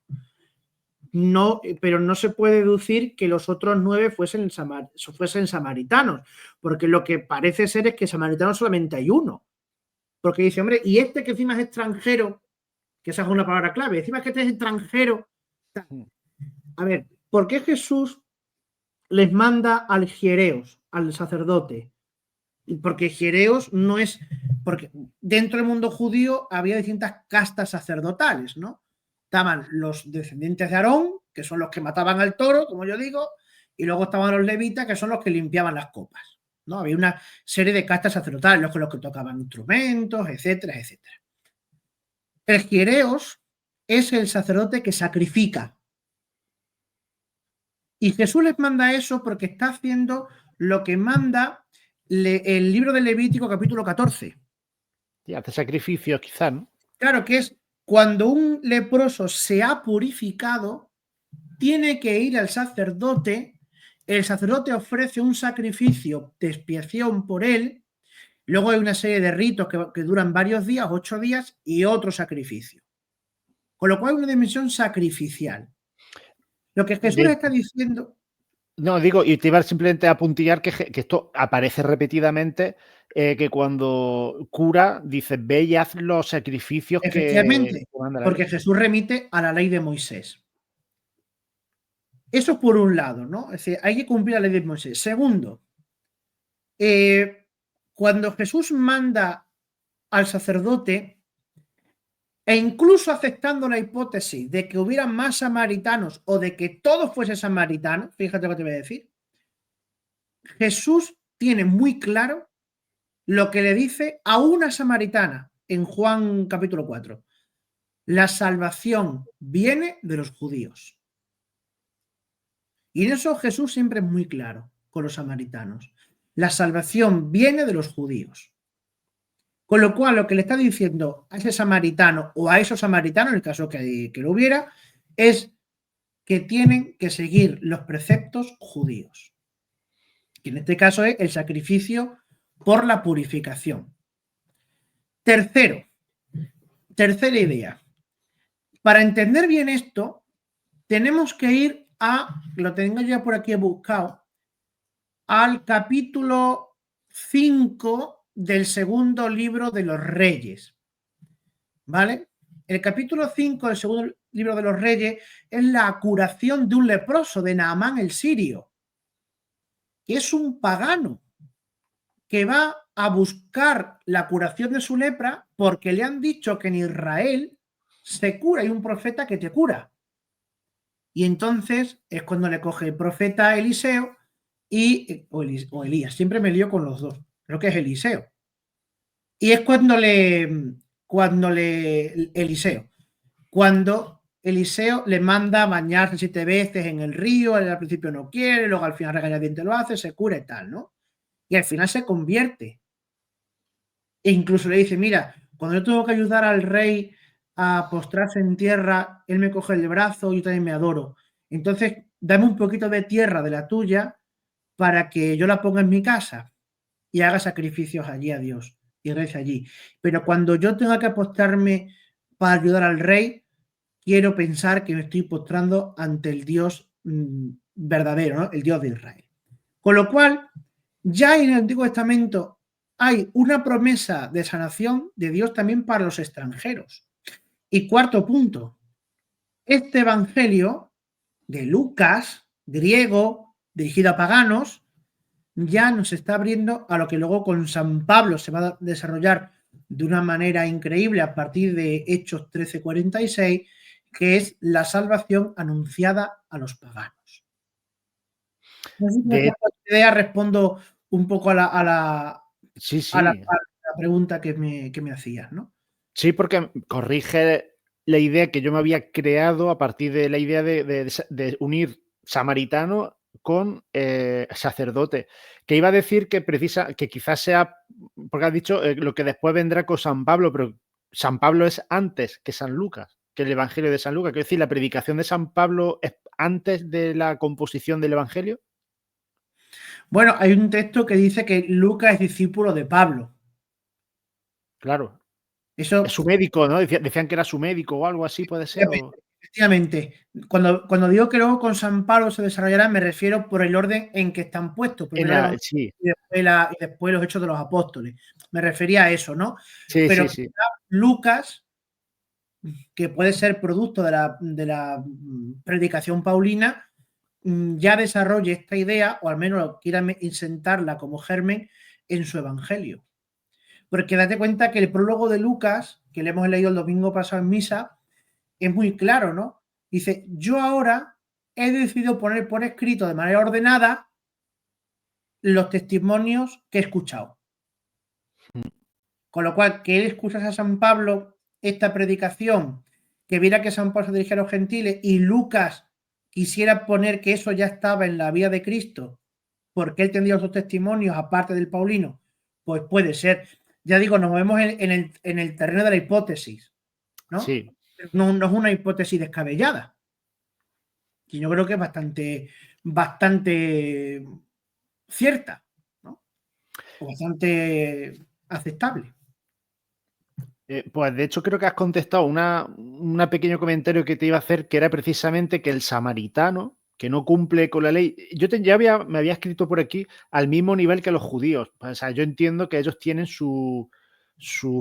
No, pero no se puede deducir que los otros 9 fuesen samaritanos, porque lo que parece ser es que samaritanos solamente hay uno. Porque dice, hombre, y este que encima es extranjero, que esa es una palabra clave, encima que este es extranjero. A ver, ¿por qué Jesús les manda al hiereos, al sacerdote? Porque hiereos no es, porque dentro del mundo judío había distintas castas sacerdotales, ¿no? Estaban los descendientes de Aarón, que son los que mataban al toro, como yo digo, y luego estaban los levitas, que son los que limpiaban las copas, ¿no? Había una serie de castas sacerdotales, los que tocaban instrumentos, etcétera, etcétera. El hiereos es el sacerdote que sacrifica. Y Jesús les manda eso porque está haciendo lo que manda el libro de Levítico, capítulo 14. Y hace sacrificios, quizás, ¿no? Claro, que es cuando un leproso se ha purificado, tiene que ir al sacerdote, el sacerdote ofrece un sacrificio de expiación por él, luego hay una serie de ritos que duran varios días, 8 días, y otro sacrificio. Con lo cual hay una dimensión sacrificial. Lo que Jesús está diciendo... No, digo, y te iba simplemente a apuntillar que esto aparece repetidamente, que cuando cura dice, ve y haz los sacrificios Efectivamente, que manda la porque ley. Jesús remite a la ley de Moisés. Eso por un lado, ¿no? Es decir, hay que cumplir la ley de Moisés. Segundo, cuando Jesús manda al sacerdote, e incluso aceptando la hipótesis de que hubiera más samaritanos o de que todos fuesen samaritanos, fíjate lo que te voy a decir, Jesús tiene muy claro lo que le dice a una samaritana en Juan capítulo 4. La salvación viene de los judíos. Y en eso Jesús siempre es muy claro con los samaritanos. La salvación viene de los judíos. Con lo cual, lo que le está diciendo a ese samaritano o a esos samaritanos, en el caso que lo hubiera, es que tienen que seguir los preceptos judíos. Que en este caso es el sacrificio por la purificación. Tercera idea. Para entender bien esto, tenemos que ir lo tengo ya por aquí buscado, al capítulo 5 del segundo libro de los Reyes. ¿Vale? El capítulo 5 del segundo libro de los Reyes es la curación de un leproso, de Naamán el sirio, que es un pagano que va a buscar la curación de su lepra porque le han dicho que en Israel se cura, hay un profeta que te cura. Y entonces es cuando le coge el profeta Eliseo o Elías, siempre me lío con los dos, creo que es Eliseo. Y es cuando Eliseo le manda a bañarse 7 veces en el río, él al principio no quiere, luego al final regañadiente lo hace, se cura y tal, ¿no? Y al final se convierte. E incluso le dice, mira, cuando yo tengo que ayudar al rey a postrarse en tierra, él me coge el brazo y yo también me adoro. Entonces, dame un poquito de tierra de la tuya para que yo la ponga en mi casa y haga sacrificios allí a Dios y rece allí. Pero cuando yo tenga que postrarme para ayudar al rey, quiero pensar que me estoy postrando ante el Dios verdadero, ¿no? El Dios de Israel. Con lo cual, ya en el Antiguo Testamento hay una promesa de sanación de Dios también para los extranjeros. Y cuarto punto, este evangelio de Lucas, griego, dirigido a paganos, ya nos está abriendo a lo que luego con San Pablo se va a desarrollar de una manera increíble a partir de Hechos 13:46, que es la salvación anunciada a los paganos. No sé si me De, idea respondo un poco a la sí, sí. pregunta que me hacías, ¿no? Sí, porque corrige la idea que yo me había creado a partir de la idea de unir samaritano con sacerdote. Que iba a decir que quizás sea, porque has dicho lo que después vendrá con San Pablo, pero San Pablo es antes que San Lucas, que el Evangelio de San Lucas. Quiero decir, la predicación de San Pablo es antes de la composición del Evangelio. Bueno, hay un texto que dice que Lucas es discípulo de Pablo. Claro. Es Eso, su médico, ¿no? Decían que era su médico o algo así, puede ser. efectivamente, cuando digo que luego con San Pablo se desarrollará, me refiero por el orden en que están puestos. Primero el Evangelio Sí, y después los Hechos de los Apóstoles. Me refería a eso, ¿no? sí, Pero sí, sí. Lucas, que puede ser producto de la predicación paulina, ya desarrolle esta idea, o al menos quiera insentarla como germen en su evangelio. Porque date cuenta que el prólogo de Lucas, que le hemos leído el domingo pasado en misa, es muy claro, ¿no? Dice, yo ahora he decidido poner por escrito de manera ordenada los testimonios que he escuchado. Con lo cual, que él escuchase a San Pablo esta predicación, que viera que San Pablo se dirigía a los gentiles y Lucas quisiera poner que eso ya estaba en la vida de Cristo, porque él tendría otros testimonios aparte del paulino, pues puede ser. Ya digo, nos movemos en el terreno de la hipótesis, ¿no? Sí. No, no es una hipótesis descabellada. Y yo creo que es bastante cierta, ¿no? O bastante aceptable. Pues de hecho creo que has contestado un pequeño comentario que te iba a hacer, que era precisamente que el samaritano, que no cumple con la ley, me había escrito por aquí al mismo nivel que los judíos. O sea, yo entiendo que ellos tienen su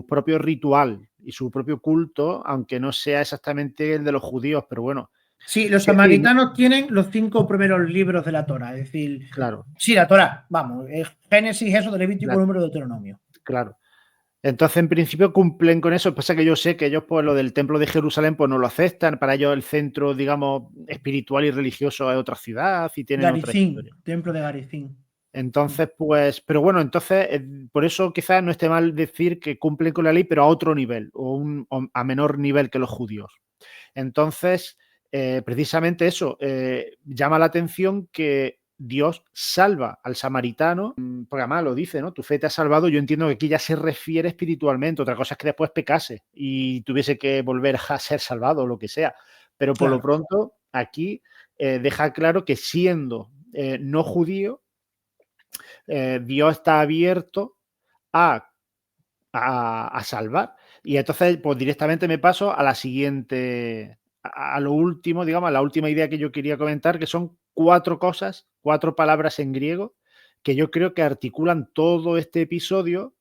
propio ritual y su propio culto, aunque no sea exactamente el de los judíos, pero bueno. Sí, los Que sí, samaritanos tienen los 5 primeros libros de la Torah, es decir, claro, sí, la Torah, vamos, es Génesis, eso de Levítico, la- Número, Deuteronomio. claro. Entonces, en principio cumplen con eso. Pasa que yo sé que ellos, pues lo del templo de Jerusalén, pues no lo aceptan. Para ellos el centro, digamos, espiritual y religioso es otra ciudad y tienen otra Garicín, historia. templo de Garicín. Entonces, pues, pero bueno, entonces, por eso quizás no esté mal decir que cumplen con la ley, pero a otro nivel o a menor nivel que los judíos. Entonces, precisamente eso, llama la atención que Dios salva al samaritano, porque además lo dice, ¿no? Tu fe te ha salvado. Yo entiendo que aquí ya se refiere espiritualmente. Otra cosa es que después pecase y tuviese que volver a ser salvado o lo que sea. Pero por lo Claro, pronto, aquí deja claro que siendo no judío, Dios está abierto a a salvar. Y entonces, pues directamente me paso a la siguiente, a lo último, digamos, a la última idea que yo quería comentar, que son 4 cosas, 4 palabras en griego, que yo creo que articulan todo este episodio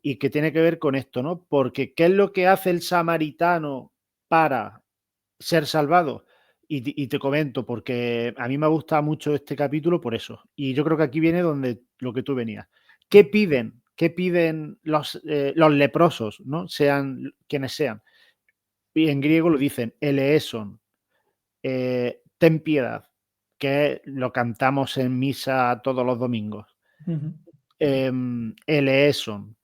y que tiene que ver con esto, ¿no? Porque, ¿qué es lo que hace el samaritano para ser salvado? Y te comento, porque a mí me gusta mucho este capítulo por eso. Y yo creo que aquí viene donde lo que tú venías. ¿Qué piden ¿qué piden los leprosos, ¿no? Sean quienes sean? Y en griego lo dicen, eleeson, ten piedad, que lo cantamos en misa todos los domingos. Eleeson.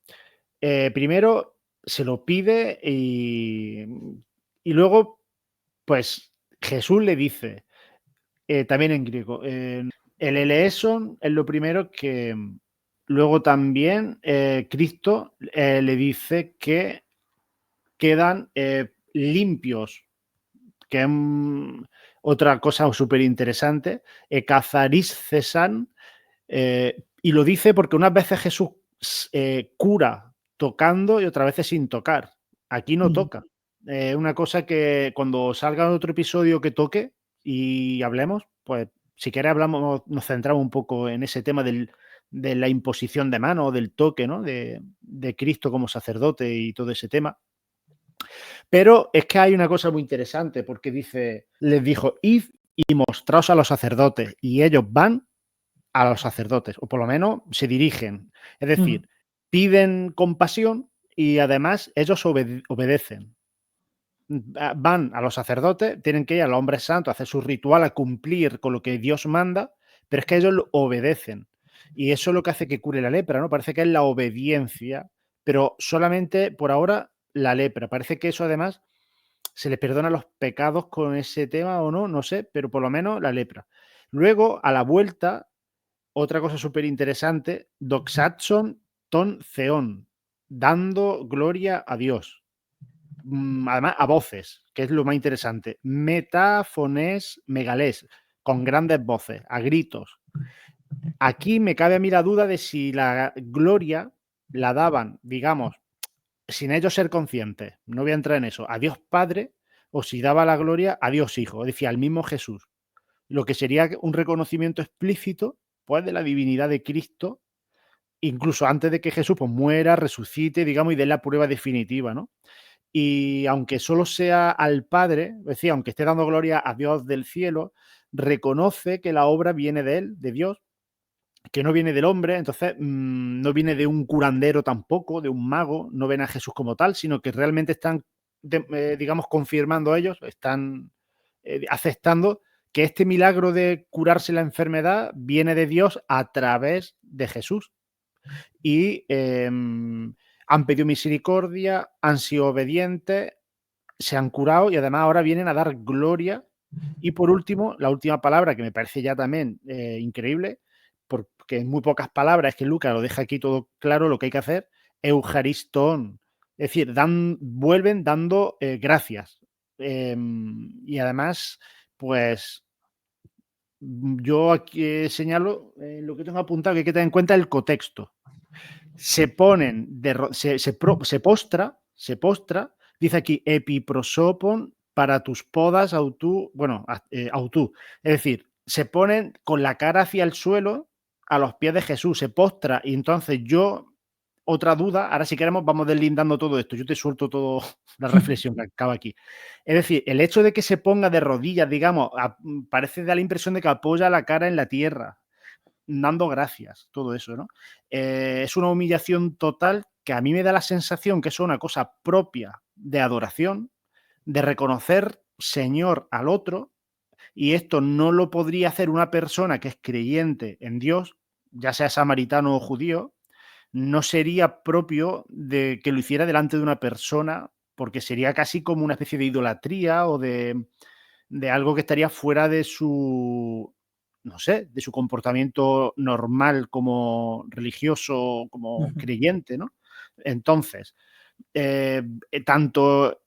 Primero se lo pide y luego, pues Jesús le dice, también en griego, el eleeson es lo primero que luego también Cristo le dice que quedan limpios, que es otra cosa súper interesante, cazaris cesan, y lo dice porque unas veces Jesús cura tocando y otras veces sin tocar. Aquí no toca. Una cosa que cuando salga otro episodio que toque y hablemos, pues si quieres hablamos, nos centramos un poco en ese tema de la imposición de mano, del toque, ¿no? De Cristo como sacerdote y todo ese tema. Pero es que hay una cosa muy interesante porque dice, les dijo, id y mostraos a los sacerdotes, y ellos van a los sacerdotes, o por lo menos se dirigen. Es decir, piden compasión y además ellos obedecen. Van a los sacerdotes, tienen que ir al hombre santo a hacer su ritual, a cumplir con lo que Dios manda, pero es que ellos lo obedecen. Y eso es lo que hace que cure la lepra, ¿no? Parece que es la obediencia, pero solamente por ahora la lepra. Parece que eso además se les perdona los pecados con ese tema o no, no sé, pero por lo menos la lepra. Luego, a la vuelta, otra cosa súper interesante, doxatson ton theon, dando gloria a Dios. Además, a voces, que es lo más interesante. Metafones megales, con grandes voces, a gritos. Aquí me cabe a mí la duda de si la gloria la daban, digamos, sin ellos ser conscientes, no voy a entrar en eso, a Dios Padre, o si daba la gloria a Dios Hijo, es decir, al mismo Jesús. Lo que sería un reconocimiento explícito, pues, de la divinidad de Cristo, incluso antes de que Jesús, pues, muera, resucite, digamos, y dé la prueba definitiva, ¿no? Y aunque solo sea al Padre, es decir, aunque esté dando gloria a Dios del cielo, reconoce que la obra viene de Él, de Dios, que no viene del hombre, entonces no viene de un curandero tampoco, de un mago, no ven a Jesús como tal, sino que realmente están, digamos, confirmando ellos, están aceptando que este milagro de curarse la enfermedad viene de Dios a través de Jesús. Y han pedido misericordia, han sido obedientes, se han curado y además ahora vienen a dar gloria. Y por último, la última palabra que me parece ya también increíble, porque en muy pocas palabras, es que Lucas lo deja aquí todo claro lo que hay que hacer, eujaristón. Es decir, vuelven dando gracias. Y además, pues yo aquí señalo lo que tengo apuntado, que hay que tener en cuenta el contexto. Se ponen, se postra, dice aquí, epiprosopon para tus podas autú, bueno, autú. Es decir, se ponen con la cara hacia el suelo a los pies de Jesús, se postra, y entonces yo, otra duda, ahora si queremos vamos deslindando todo esto, yo te suelto toda la reflexión que acaba aquí. Es decir, el hecho de que se ponga de rodillas, digamos, parece dar la impresión de que apoya la cara en la tierra, dando gracias, todo eso, ¿no? Es una humillación total que a mí me da la sensación que es una cosa propia de adoración, de reconocer Señor al otro, y esto no lo podría hacer una persona que es creyente en Dios, ya sea samaritano o judío, no sería propio de que lo hiciera delante de una persona, porque sería casi como una especie de idolatría o de algo que estaría fuera de su, no sé, de su comportamiento normal como religioso, como creyente, ¿no? Entonces, tanto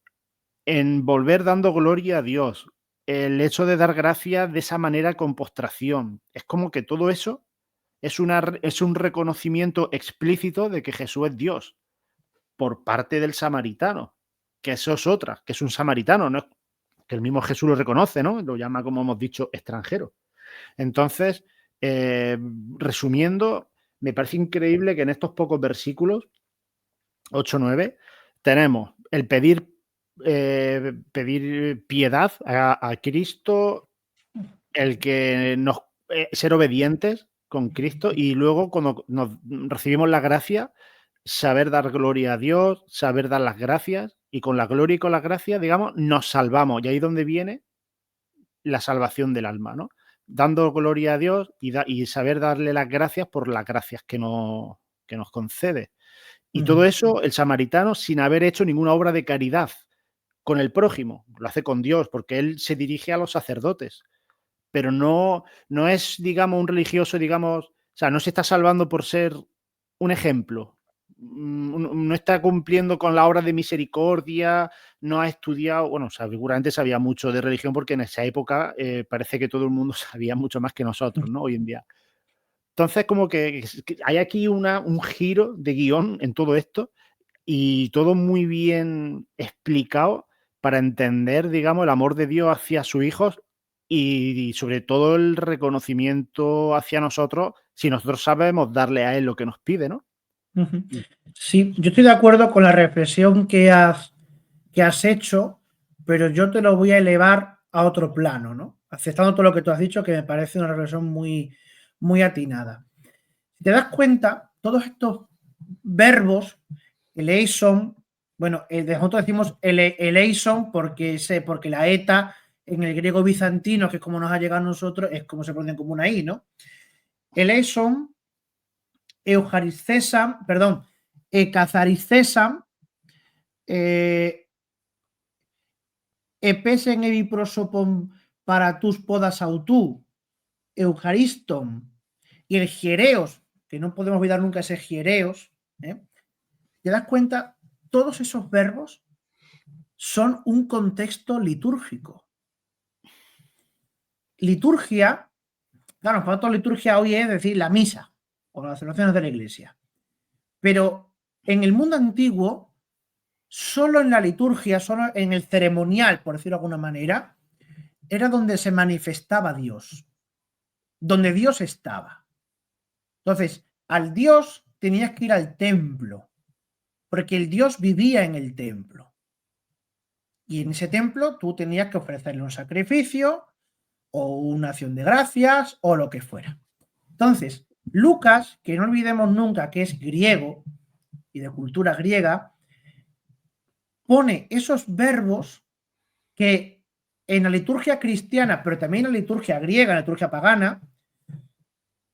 en volver dando gloria a Dios, el hecho de dar gracias de esa manera con postración, es como que todo eso es un reconocimiento explícito de que Jesús es Dios por parte del samaritano, que eso es otra, que es un samaritano, no es que el mismo Jesús lo reconoce, ¿no? Lo llama, como hemos dicho, extranjero. Entonces, resumiendo, me parece increíble que en estos pocos versículos, 8, 9, tenemos el pedir piedad a Cristo, el que nos ser obedientes con Cristo, y luego cuando nos recibimos la gracia, saber dar gloria a Dios, saber dar las gracias, y con la gloria y con las gracias, digamos, nos salvamos. Y ahí es donde viene la salvación del alma, ¿no? Dando gloria a Dios y saber darle las gracias por las gracias que nos concede. Y todo eso, el samaritano, sin haber hecho ninguna obra de caridad con el prójimo, lo hace con Dios, porque él se dirige a los sacerdotes, pero no es, digamos, un religioso, digamos, o sea, no se está salvando por ser un ejemplo, no está cumpliendo con la obra de misericordia, no ha estudiado, bueno, seguramente sabía mucho de religión porque en esa época parece que todo el mundo sabía mucho más que nosotros, ¿no? Hoy en día. Entonces, como que hay aquí un giro de guión en todo esto y todo muy bien explicado para entender, digamos, el amor de Dios hacia sus hijos y sobre todo el reconocimiento hacia nosotros si nosotros sabemos darle a Él lo que nos pide, ¿no? Sí, yo estoy de acuerdo con la reflexión que has hecho, pero yo te lo voy a elevar a otro plano, ¿no? Aceptando todo lo que tú has dicho, que me parece una reflexión muy, muy atinada. Si te das cuenta, todos estos verbos, eleison, bueno, nosotros decimos eleison porque la eta en el griego bizantino, que es como nos ha llegado a nosotros, es como se pronuncia como una I, ¿no? Eleison, euchariscesan, perdón, ecazaricesan, epesen eviprosopon para tus podas autú, euchariston, y el hiereos, que no podemos olvidar nunca ese hiereos, ¿te das cuenta? Todos esos verbos son un contexto litúrgico. Liturgia, claro, para nosotros liturgia hoy es decir la misa o las celebraciones de la iglesia. Pero en el mundo antiguo, solo en la liturgia, solo en el ceremonial, por decirlo de alguna manera, era donde se manifestaba Dios, donde Dios estaba. Entonces, al Dios tenías que ir al templo, porque el Dios vivía en el templo. Y en ese templo tú tenías que ofrecerle un sacrificio o una acción de gracias o lo que fuera. Entonces, Lucas, que no olvidemos nunca que es griego y de cultura griega, pone esos verbos que en la liturgia cristiana, pero también en la liturgia griega, en la liturgia pagana,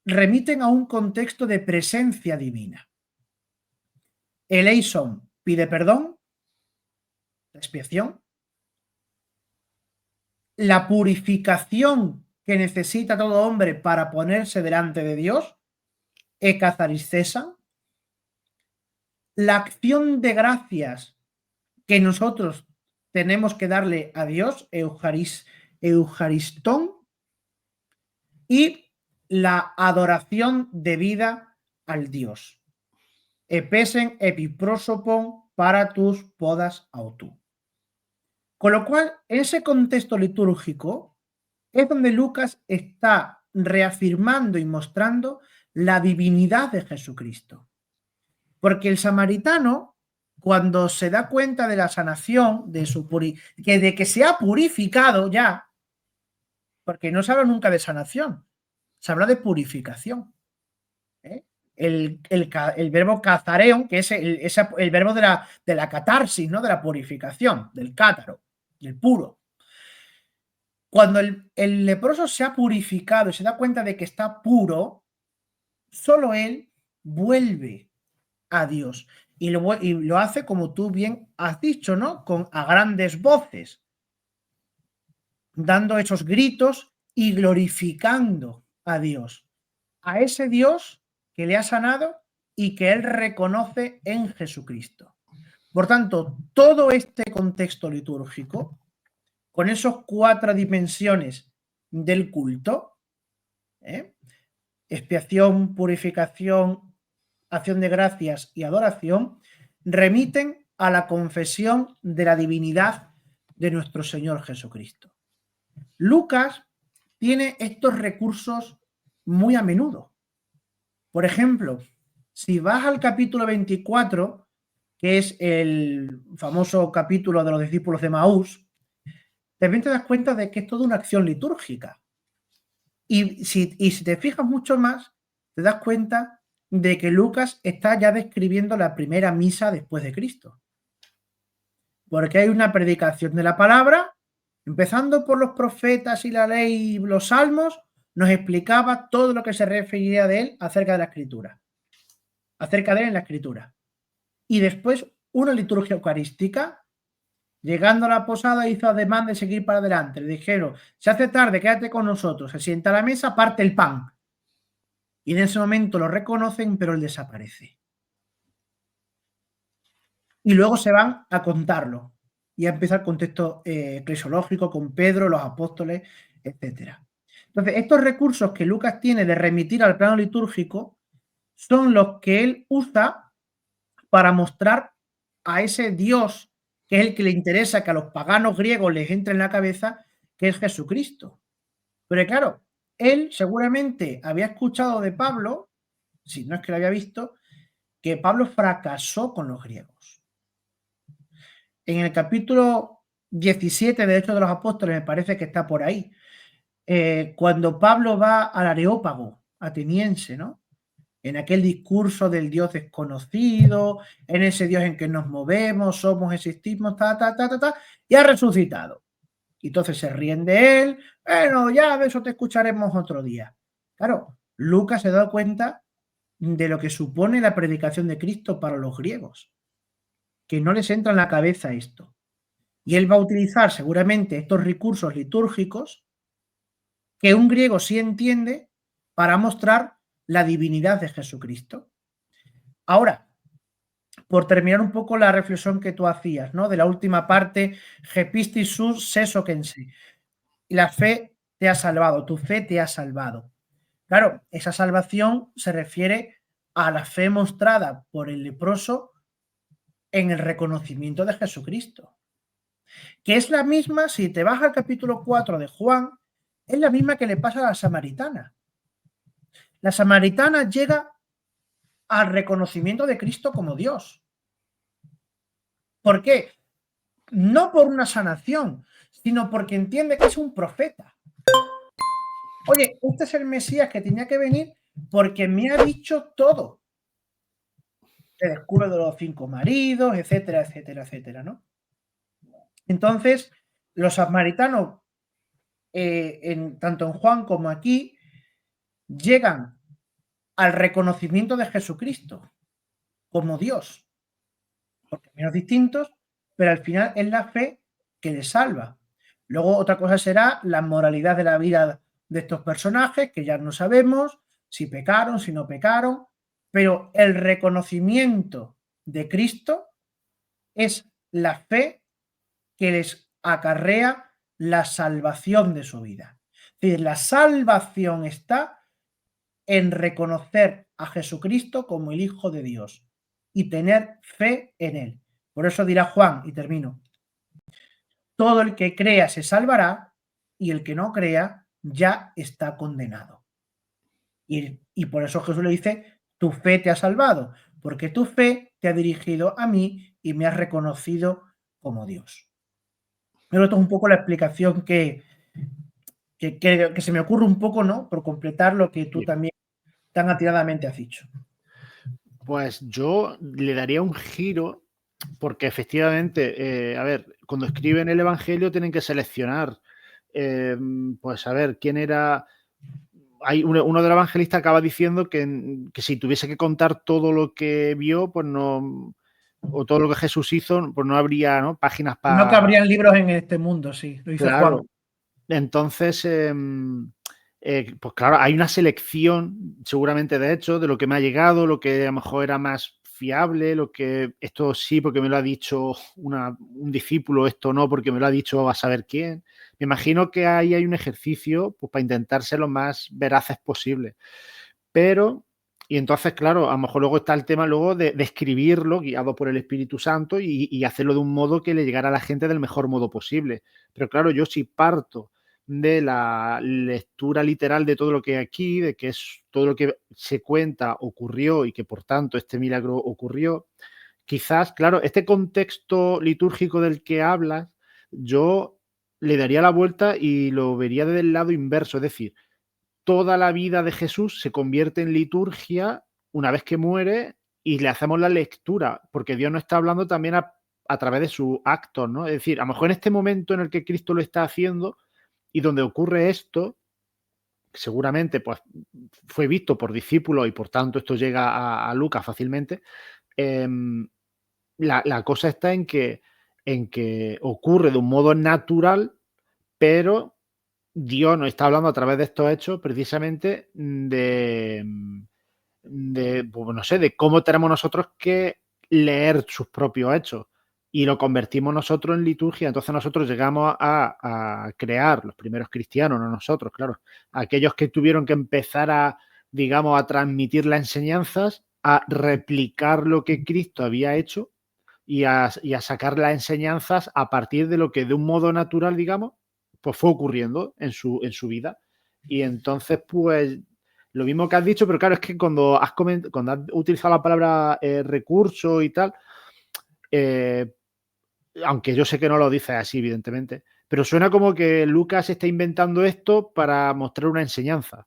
remiten a un contexto de presencia divina. Eleison pide perdón, expiación, la purificación que necesita todo hombre para ponerse delante de Dios, ekazariscesan, la acción de gracias que nosotros tenemos que darle a Dios, eucharistón, y la adoración debida al Dios. Epesen epiprosopon para tus podas autú. Con lo cual, en ese contexto litúrgico es donde Lucas está reafirmando y mostrando la divinidad de Jesucristo. Porque el samaritano, cuando se da cuenta de la sanación, de que se ha purificado ya, porque no se habla nunca de sanación, se habla de purificación. El verbo cazareon, que es el verbo de la catarsis, ¿no? De la purificación, del cátaro, del puro. Cuando el leproso se ha purificado y se da cuenta de que está puro, solo él vuelve a Dios. Y lo hace como tú bien has dicho, ¿no? A grandes voces, dando esos gritos y glorificando a Dios. A ese Dios que le ha sanado y que él reconoce en Jesucristo. Por tanto, todo este contexto litúrgico, con esos 4 dimensiones del culto, expiación, purificación, acción de gracias y adoración, remiten a la confesión de la divinidad de nuestro Señor Jesucristo. Lucas tiene estos recursos muy a menudo. Por ejemplo, si vas al capítulo 24, que es el famoso capítulo de los discípulos de Maús, también te das cuenta de que es toda una acción litúrgica. Y si te fijas mucho más, te das cuenta de que Lucas está ya describiendo la primera misa después de Cristo. Porque hay una predicación de la palabra, empezando por los profetas y la ley y los salmos, nos explicaba todo lo que se refería de él acerca de la escritura, acerca de él en la escritura. Y después una liturgia eucarística. Llegando a la posada hizo ademán de seguir para adelante. Le dijeron, se hace tarde, quédate con nosotros. Se sienta a la mesa, parte el pan. Y en ese momento lo reconocen, pero él desaparece. Y luego se van a contarlo. Y empieza el contexto eclesiológico con Pedro, los apóstoles, etc. Entonces, estos recursos que Lucas tiene de remitir al plano litúrgico son los que él usa para mostrar a ese Dios que es el que le interesa que a los paganos griegos les entre en la cabeza, que es Jesucristo. Pero claro, él seguramente había escuchado de Pablo, si no es que lo había visto, que Pablo fracasó con los griegos. En el capítulo 17 de Hechos de los Apóstoles, me parece que está por ahí, cuando Pablo va al Areópago ateniense, ¿no? En aquel discurso del Dios desconocido, en ese Dios en que nos movemos, somos, existimos, y ha resucitado. Y entonces se ríen de él, bueno, ya de eso te escucharemos otro día. Claro, Lucas se da cuenta de lo que supone la predicación de Cristo para los griegos, que no les entra en la cabeza esto. Y él va a utilizar seguramente estos recursos litúrgicos que un griego sí entiende para mostrar la divinidad de Jesucristo. Ahora, por terminar un poco la reflexión que tú hacías, ¿no? De la última parte, Gepistis sus sesoquense. La fe te ha salvado, tu fe te ha salvado. Claro, esa salvación se refiere a la fe mostrada por el leproso en el reconocimiento de Jesucristo. Que es la misma, si te vas al capítulo 4 de Juan, es la misma que le pasa a la samaritana. La samaritana llega al reconocimiento de Cristo como Dios. ¿Por qué? No por una sanación, sino porque entiende que es un profeta. Oye, este es el Mesías que tenía que venir porque me ha dicho todo. Se descubre de los 5 maridos, etcétera, etcétera, etcétera, ¿no? Entonces, los samaritanos, tanto en Juan como aquí, llegan al reconocimiento de Jesucristo como Dios. Porque menos distintos, pero al final es la fe que les salva. Luego otra cosa será la moralidad de la vida de estos personajes, que ya no sabemos si pecaron, si no pecaron, pero el reconocimiento de Cristo es la fe que les acarrea la salvación de su vida. Es decir, la salvación está en reconocer a Jesucristo como el Hijo de Dios y tener fe en él. Por eso dirá Juan, y termino, todo el que crea se salvará y el que no crea ya está condenado. Y por eso Jesús le dice, tu fe te ha salvado, porque tu fe te ha dirigido a mí y me has reconocido como Dios. Pero esto es un poco la explicación que se me ocurre un poco, ¿no? Por completar lo que tú también tan atiradamente has dicho. Pues yo le daría un giro porque efectivamente, a ver, cuando escriben el Evangelio tienen que seleccionar, pues a ver, quién era... uno de los evangelistas acaba diciendo que si tuviese que contar todo lo que vio, pues no... o todo lo que Jesús hizo, pues no habría, ¿no?, páginas para... No cabrían libros en este mundo, sí, lo dice Claro. Juan. Entonces, pues claro, hay una selección, seguramente de hecho, de lo que me ha llegado, lo que a lo mejor era más fiable, lo que esto sí porque me lo ha dicho un discípulo, esto no porque me lo ha dicho a saber quién. Me imagino que ahí hay un ejercicio pues, para intentar ser lo más veraces posible. Pero, y entonces, claro, a lo mejor luego está el tema luego de escribirlo guiado por el Espíritu Santo y hacerlo de un modo que le llegara a la gente del mejor modo posible. Pero claro, yo si parto de la lectura literal de todo lo que hay aquí, de que es todo lo que se cuenta ocurrió y que por tanto este milagro ocurrió, quizás, claro, este contexto litúrgico del que hablas, yo le daría la vuelta y lo vería desde el lado inverso, es decir, toda la vida de Jesús se convierte en liturgia una vez que muere y le hacemos la lectura, porque Dios nos está hablando también a través de sus actos, ¿no? Es decir, a lo mejor en este momento en el que Cristo lo está haciendo y donde ocurre esto, seguramente pues fue visto por discípulos y por tanto esto llega a Lucas fácilmente. La cosa está en que ocurre de un modo natural, pero Dios nos está hablando a través de estos hechos precisamente pues, no sé, de cómo tenemos nosotros que leer sus propios hechos y lo convertimos nosotros en liturgia. Entonces nosotros llegamos a crear, los primeros cristianos, no nosotros, claro, aquellos que tuvieron que empezar a, digamos, a transmitir las enseñanzas, a replicar lo que Cristo había hecho y a sacar las enseñanzas a partir de lo que de un modo natural, digamos, pues fue ocurriendo en su vida. Y entonces, pues, lo mismo que has dicho, pero claro, es que cuando has utilizado la palabra recurso y tal, aunque yo sé que no lo dices así, evidentemente, pero suena como que Lucas está inventando esto para mostrar una enseñanza.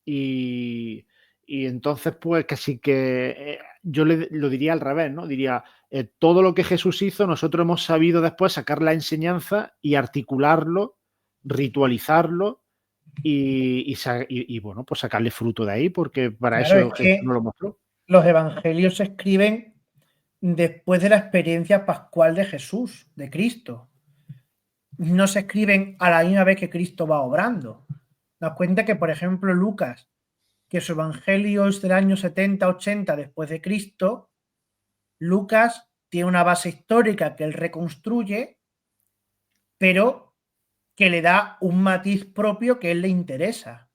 Y, y entonces, pues casi que yo lo diría al revés, ¿no? Diría, todo lo que Jesús hizo, nosotros hemos sabido después sacar la enseñanza y articularlo, ritualizarlo y bueno, pues sacarle fruto de ahí, porque para Claro, eso es Jesús que nos lo mostró. los evangelios se escriben después de la experiencia pascual de Jesús, de Cristo. No se escriben a la misma vez que Cristo va obrando. Nos cuenta que, por ejemplo, Lucas, que su evangelio es del año 70-80 después de Cristo, Lucas tiene una base histórica que él reconstruye, pero que le da un matiz propio que a él le interesa.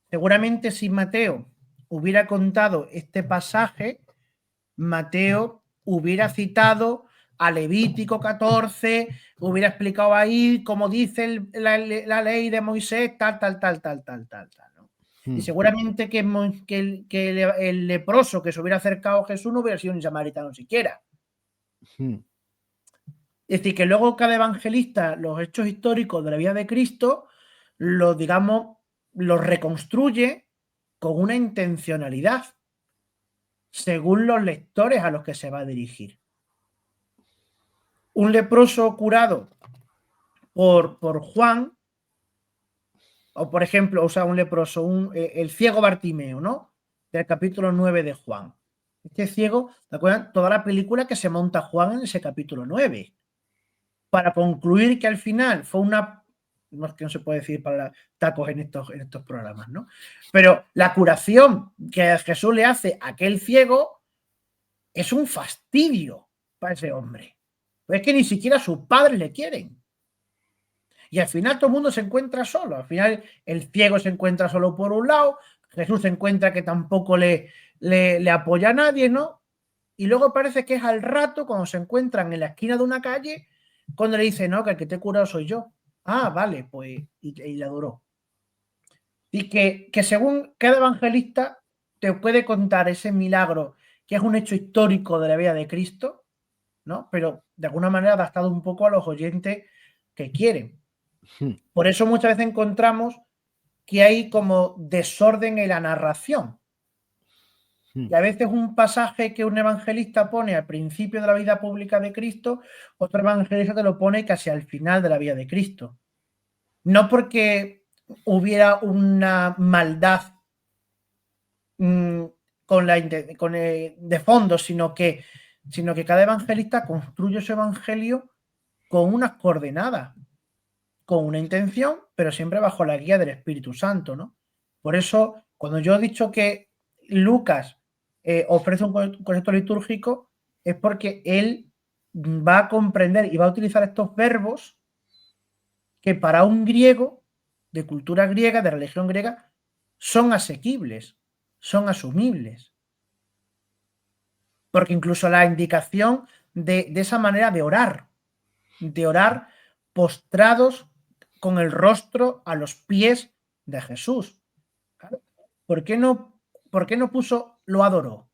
Seguramente si Mateo hubiera contado este pasaje, Mateo hubiera citado a Levítico 14, hubiera explicado ahí cómo dice la ley de Moisés, tal, ¿no? Y seguramente que el leproso que se hubiera acercado a Jesús no hubiera sido un samaritano siquiera. Es decir, que luego cada evangelista, los hechos históricos de la vida de Cristo, los reconstruye con una intencionalidad, según los lectores a los que se va a dirigir. Un leproso curado por Juan, o por ejemplo, o sea, un leproso, el ciego Bartimeo, ¿no? Del capítulo 9 de Juan. Este ciego, ¿te acuerdas? Toda la película que se monta Juan en ese capítulo 9. Para concluir que al final fue una... No es que no se puede decir para tacos en estos programas, ¿no? Pero la curación que Jesús le hace a aquel ciego es un fastidio para ese hombre. Pues es que ni siquiera sus padres le quieren. Y al final todo el mundo se encuentra solo. Al final el ciego se encuentra solo por un lado, Jesús se encuentra que tampoco le apoya a nadie, ¿no? Y luego parece que es al rato, cuando se encuentran en la esquina de una calle, cuando le dice, no, que el que te he curado soy yo. Ah, vale, pues, y le adoró. Y que según cada evangelista te puede contar ese milagro, que es un hecho histórico de la vida de Cristo, ¿no? Pero de alguna manera adaptado un poco a los oyentes que quieren. Por eso muchas veces encontramos que hay como desorden en la narración. Y a veces un pasaje que un evangelista pone al principio de la vida pública de Cristo, otro evangelista te lo pone casi al final de la vida de Cristo. No porque hubiera una maldad de fondo, sino que cada evangelista construye su evangelio con unas coordenadas, con una intención, pero siempre bajo la guía del Espíritu Santo, ¿no? Por eso, cuando yo he dicho que Lucas ofrece un concepto litúrgico, es porque él va a comprender y va a utilizar estos verbos que para un griego, de cultura griega, de religión griega, son asequibles, son asumibles. Porque incluso la indicación de esa manera de orar postrados con el rostro a los pies de Jesús. ¿Por qué no puso lo adoró?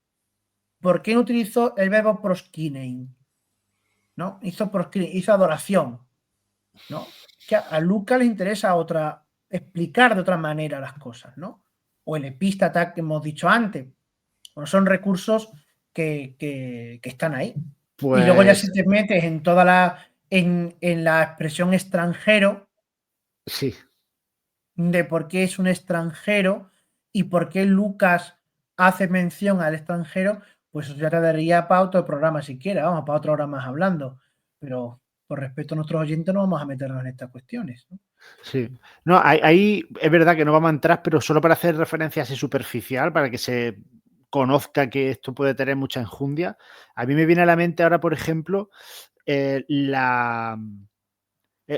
¿Por qué no utilizó el verbo proskinein? ¿No? Hizo adoración, ¿no? Que a Lucas le interesa explicar de otra manera las cosas, ¿no? O el epístata que hemos dicho antes. Bueno, son recursos que están ahí. Pues... Y luego ya si te metes en toda en la expresión extranjero, sí, de por qué es un extranjero y por qué Lucas hace mención al extranjero, pues eso ya te daría para otro programa siquiera, vamos, para otro hora más hablando. Pero por respeto a nuestros oyentes no vamos a meternos en estas cuestiones, ¿no? sí. No, ahí es verdad que no vamos a entrar, pero solo para hacer referencia así superficial, para que se conozca que esto puede tener mucha enjundia. A mí me viene a la mente ahora, por ejemplo,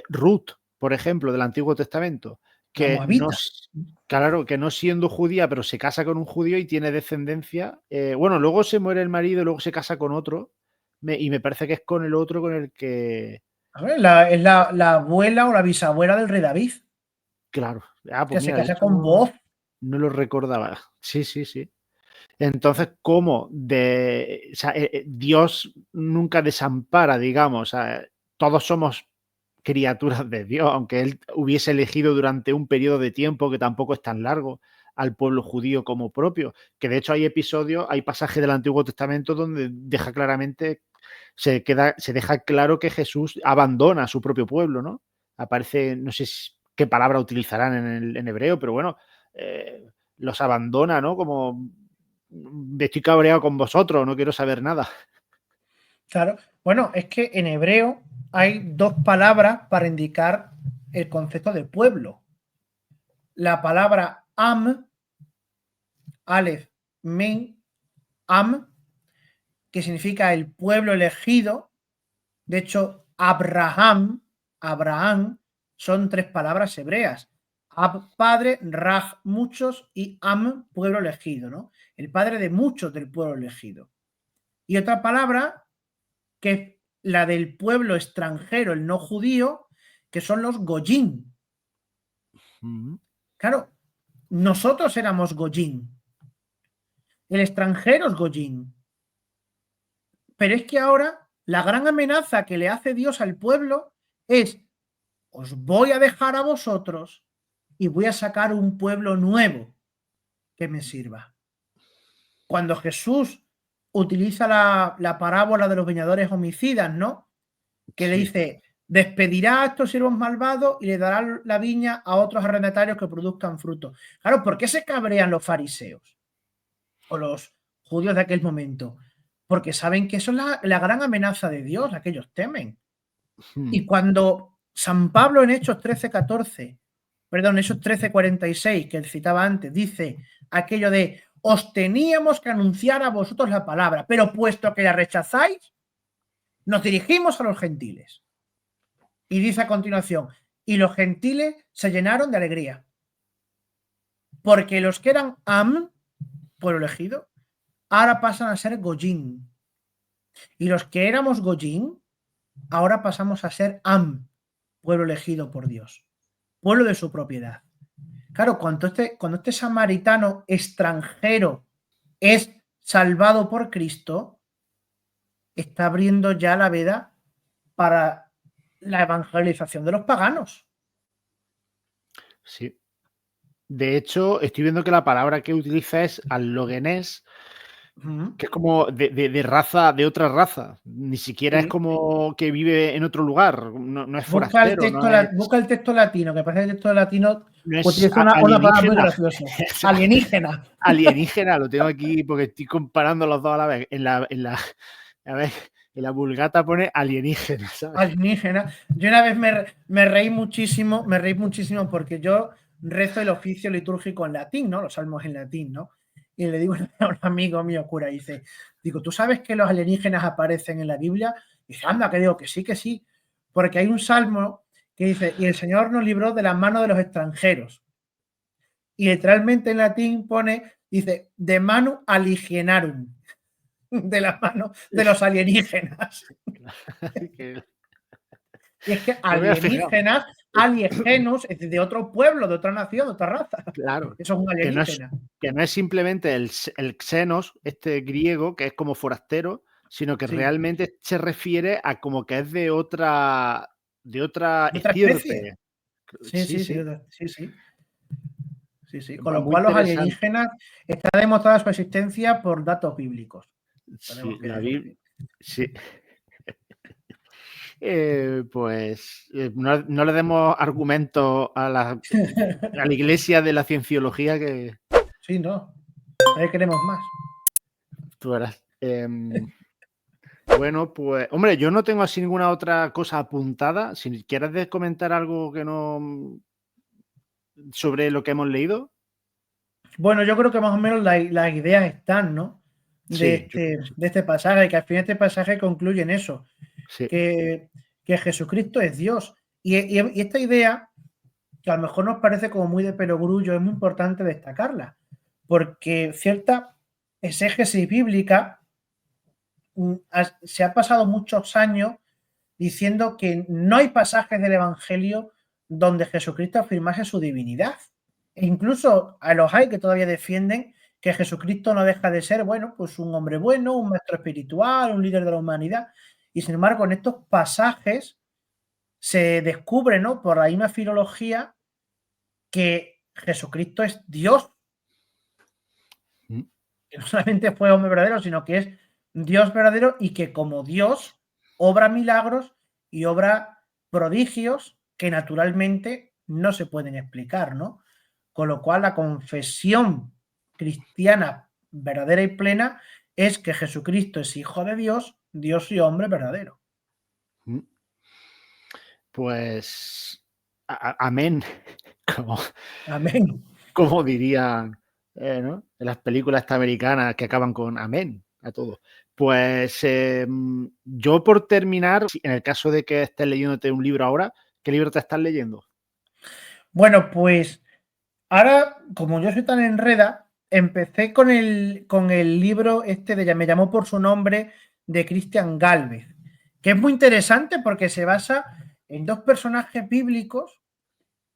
Ruth, por ejemplo, del Antiguo Testamento, La que no, moabita. claro, que no siendo judía, pero se casa con un judío y tiene descendencia. Bueno, luego se muere el marido, luego se casa con otro, y me parece que es con el otro con el que... A ver, es la abuela o la bisabuela del rey David, Claro. Ah, pues que se mira, de casa hecho con Boaz. no lo recordaba. Sí, sí, sí. Entonces, ¿cómo o sea, Dios nunca desampara, digamos? O sea, todos somos criaturas de Dios, aunque Él hubiese elegido durante un periodo de tiempo que tampoco es tan largo al pueblo judío como propio, que de hecho hay episodios, hay pasajes del Antiguo Testamento donde deja claramente, se deja claro que Jesús abandona a su propio pueblo, ¿no? Aparece, no sé qué palabra utilizarán en hebreo, pero bueno, los abandona, ¿no? Como estoy cabreado con vosotros, no quiero saber nada. Claro. Bueno, es que en hebreo hay dos palabras para indicar el concepto de pueblo. La palabra am, Aleph, Mem, am, que significa el pueblo elegido. De hecho, Abraham, son tres palabras hebreas. Ab, padre, Raj, muchos, y Am, pueblo elegido, ¿no? El padre de muchos del pueblo elegido. Y otra palabra, que es la del pueblo extranjero, el no judío, que son los Goyim. Claro, nosotros éramos Goyim. El extranjero es Goyim. Pero es que ahora la gran amenaza que le hace Dios al pueblo es: os voy a dejar a vosotros y voy a sacar un pueblo nuevo que me sirva. Cuando Jesús utiliza la parábola de los viñadores homicidas, ¿no? Que le Sí. dice: despedirá a estos siervos malvados y le dará la viña a otros arrendatarios que produzcan fruto. Claro, ¿por qué se cabrean los fariseos o los judíos de aquel momento? Porque saben que eso es la gran amenaza de Dios, la que ellos temen. Y cuando San Pablo en Hechos 13:14, perdón, Hechos 13:46, que él citaba antes, dice aquello de: os teníamos que anunciar a vosotros la palabra, pero puesto que la rechazáis, nos dirigimos a los gentiles. Y dice a continuación: y los gentiles se llenaron de alegría, porque los que eran Am, pueblo elegido, ahora pasan a ser Goyim. Y los que éramos Goyim, ahora pasamos a ser Am, pueblo elegido por Dios, pueblo de su propiedad. Claro, cuando este samaritano extranjero es salvado por Cristo, está abriendo ya la veda para la evangelización de los paganos. Sí. De hecho, estoy viendo que la palabra que utiliza es allogenés, que es como de raza, de otra raza. Ni siquiera es Sí. como que vive en otro lugar, no es Busca el forastero, texto, no es, busca el texto latino, que parece que el texto latino no es utiliza una palabra muy alienígena. graciosa. Alienígena. Alienígena, lo tengo aquí porque estoy comparando los dos a la vez. A ver, en la Vulgata pone alienígena, ¿sabes? Alienígena. Yo una vez me reí muchísimo porque yo rezo el oficio litúrgico en latín, ¿no? Los salmos en latín, ¿no? Y le digo a un amigo mío cura, digo, ¿tú sabes que los alienígenas aparecen en la Biblia? Y dice, anda, que digo que sí, porque hay un salmo que dice: y el Señor nos libró de las manos de los extranjeros. Y literalmente en latín dice, de manu alienarum, de la mano de los alienígenas. Y es que No me había fijado. alienígenas, aliegenos, es de otro pueblo, de otra nación, de otra raza. Claro, Eso es un alienígena. que no es simplemente el xenos, este griego, que es como forastero, sino que Sí. realmente se refiere a como que es de otra ¿De otra especie? estirpe. Sí, Sí, sí, sí, sí. sí, sí. Sí, sí. Con lo Muy cual los interesante. alienígenas está demostrada su existencia por datos bíblicos. Sí, Tenemos que la decir. Biblia. Sí. No le demos argumentos a la iglesia de la cienciología que Sí, no. Ahí queremos más. tú verás. Bueno, pues, hombre, yo no tengo así ninguna otra cosa apuntada. Si quieres comentar algo que no sobre lo que hemos leído. Bueno, yo creo que más o menos las ideas están, ¿no? Sí, yo creo que sí. De este pasaje, que al final este pasaje concluye en eso, Sí. que, que Jesucristo es Dios. Y esta idea, que a lo mejor nos parece como muy de perogrullo, es muy importante destacarla, porque cierta exégesis bíblica se ha pasado muchos años diciendo que no hay pasajes del Evangelio donde Jesucristo afirmase su divinidad. E incluso a los hay que todavía defienden que Jesucristo no deja de ser, bueno, pues un hombre bueno, un maestro espiritual, un líder de la humanidad. Y sin embargo, en estos pasajes se descubre, ¿no?, por la misma filología, que Jesucristo es Dios, Mm. que no solamente fue hombre verdadero, sino que es Dios verdadero y que como Dios obra milagros y obra prodigios que naturalmente no se pueden explicar, ¿no? Con lo cual la confesión cristiana verdadera y plena es que Jesucristo es hijo de Dios, Dios y hombre verdadero. Mm. Pues amén, como, Amén. como dirían, ¿no?, en las películas esta americanas que acaban con amén a todo. Pues yo por terminar, en el caso de que estés leyéndote un libro ahora, ¿qué libro te estás leyendo? Bueno, pues ahora, como yo soy tan enreda, empecé con el libro este de Me llamó por su nombre de Cristian Gálvez, que es muy interesante porque se basa en dos personajes bíblicos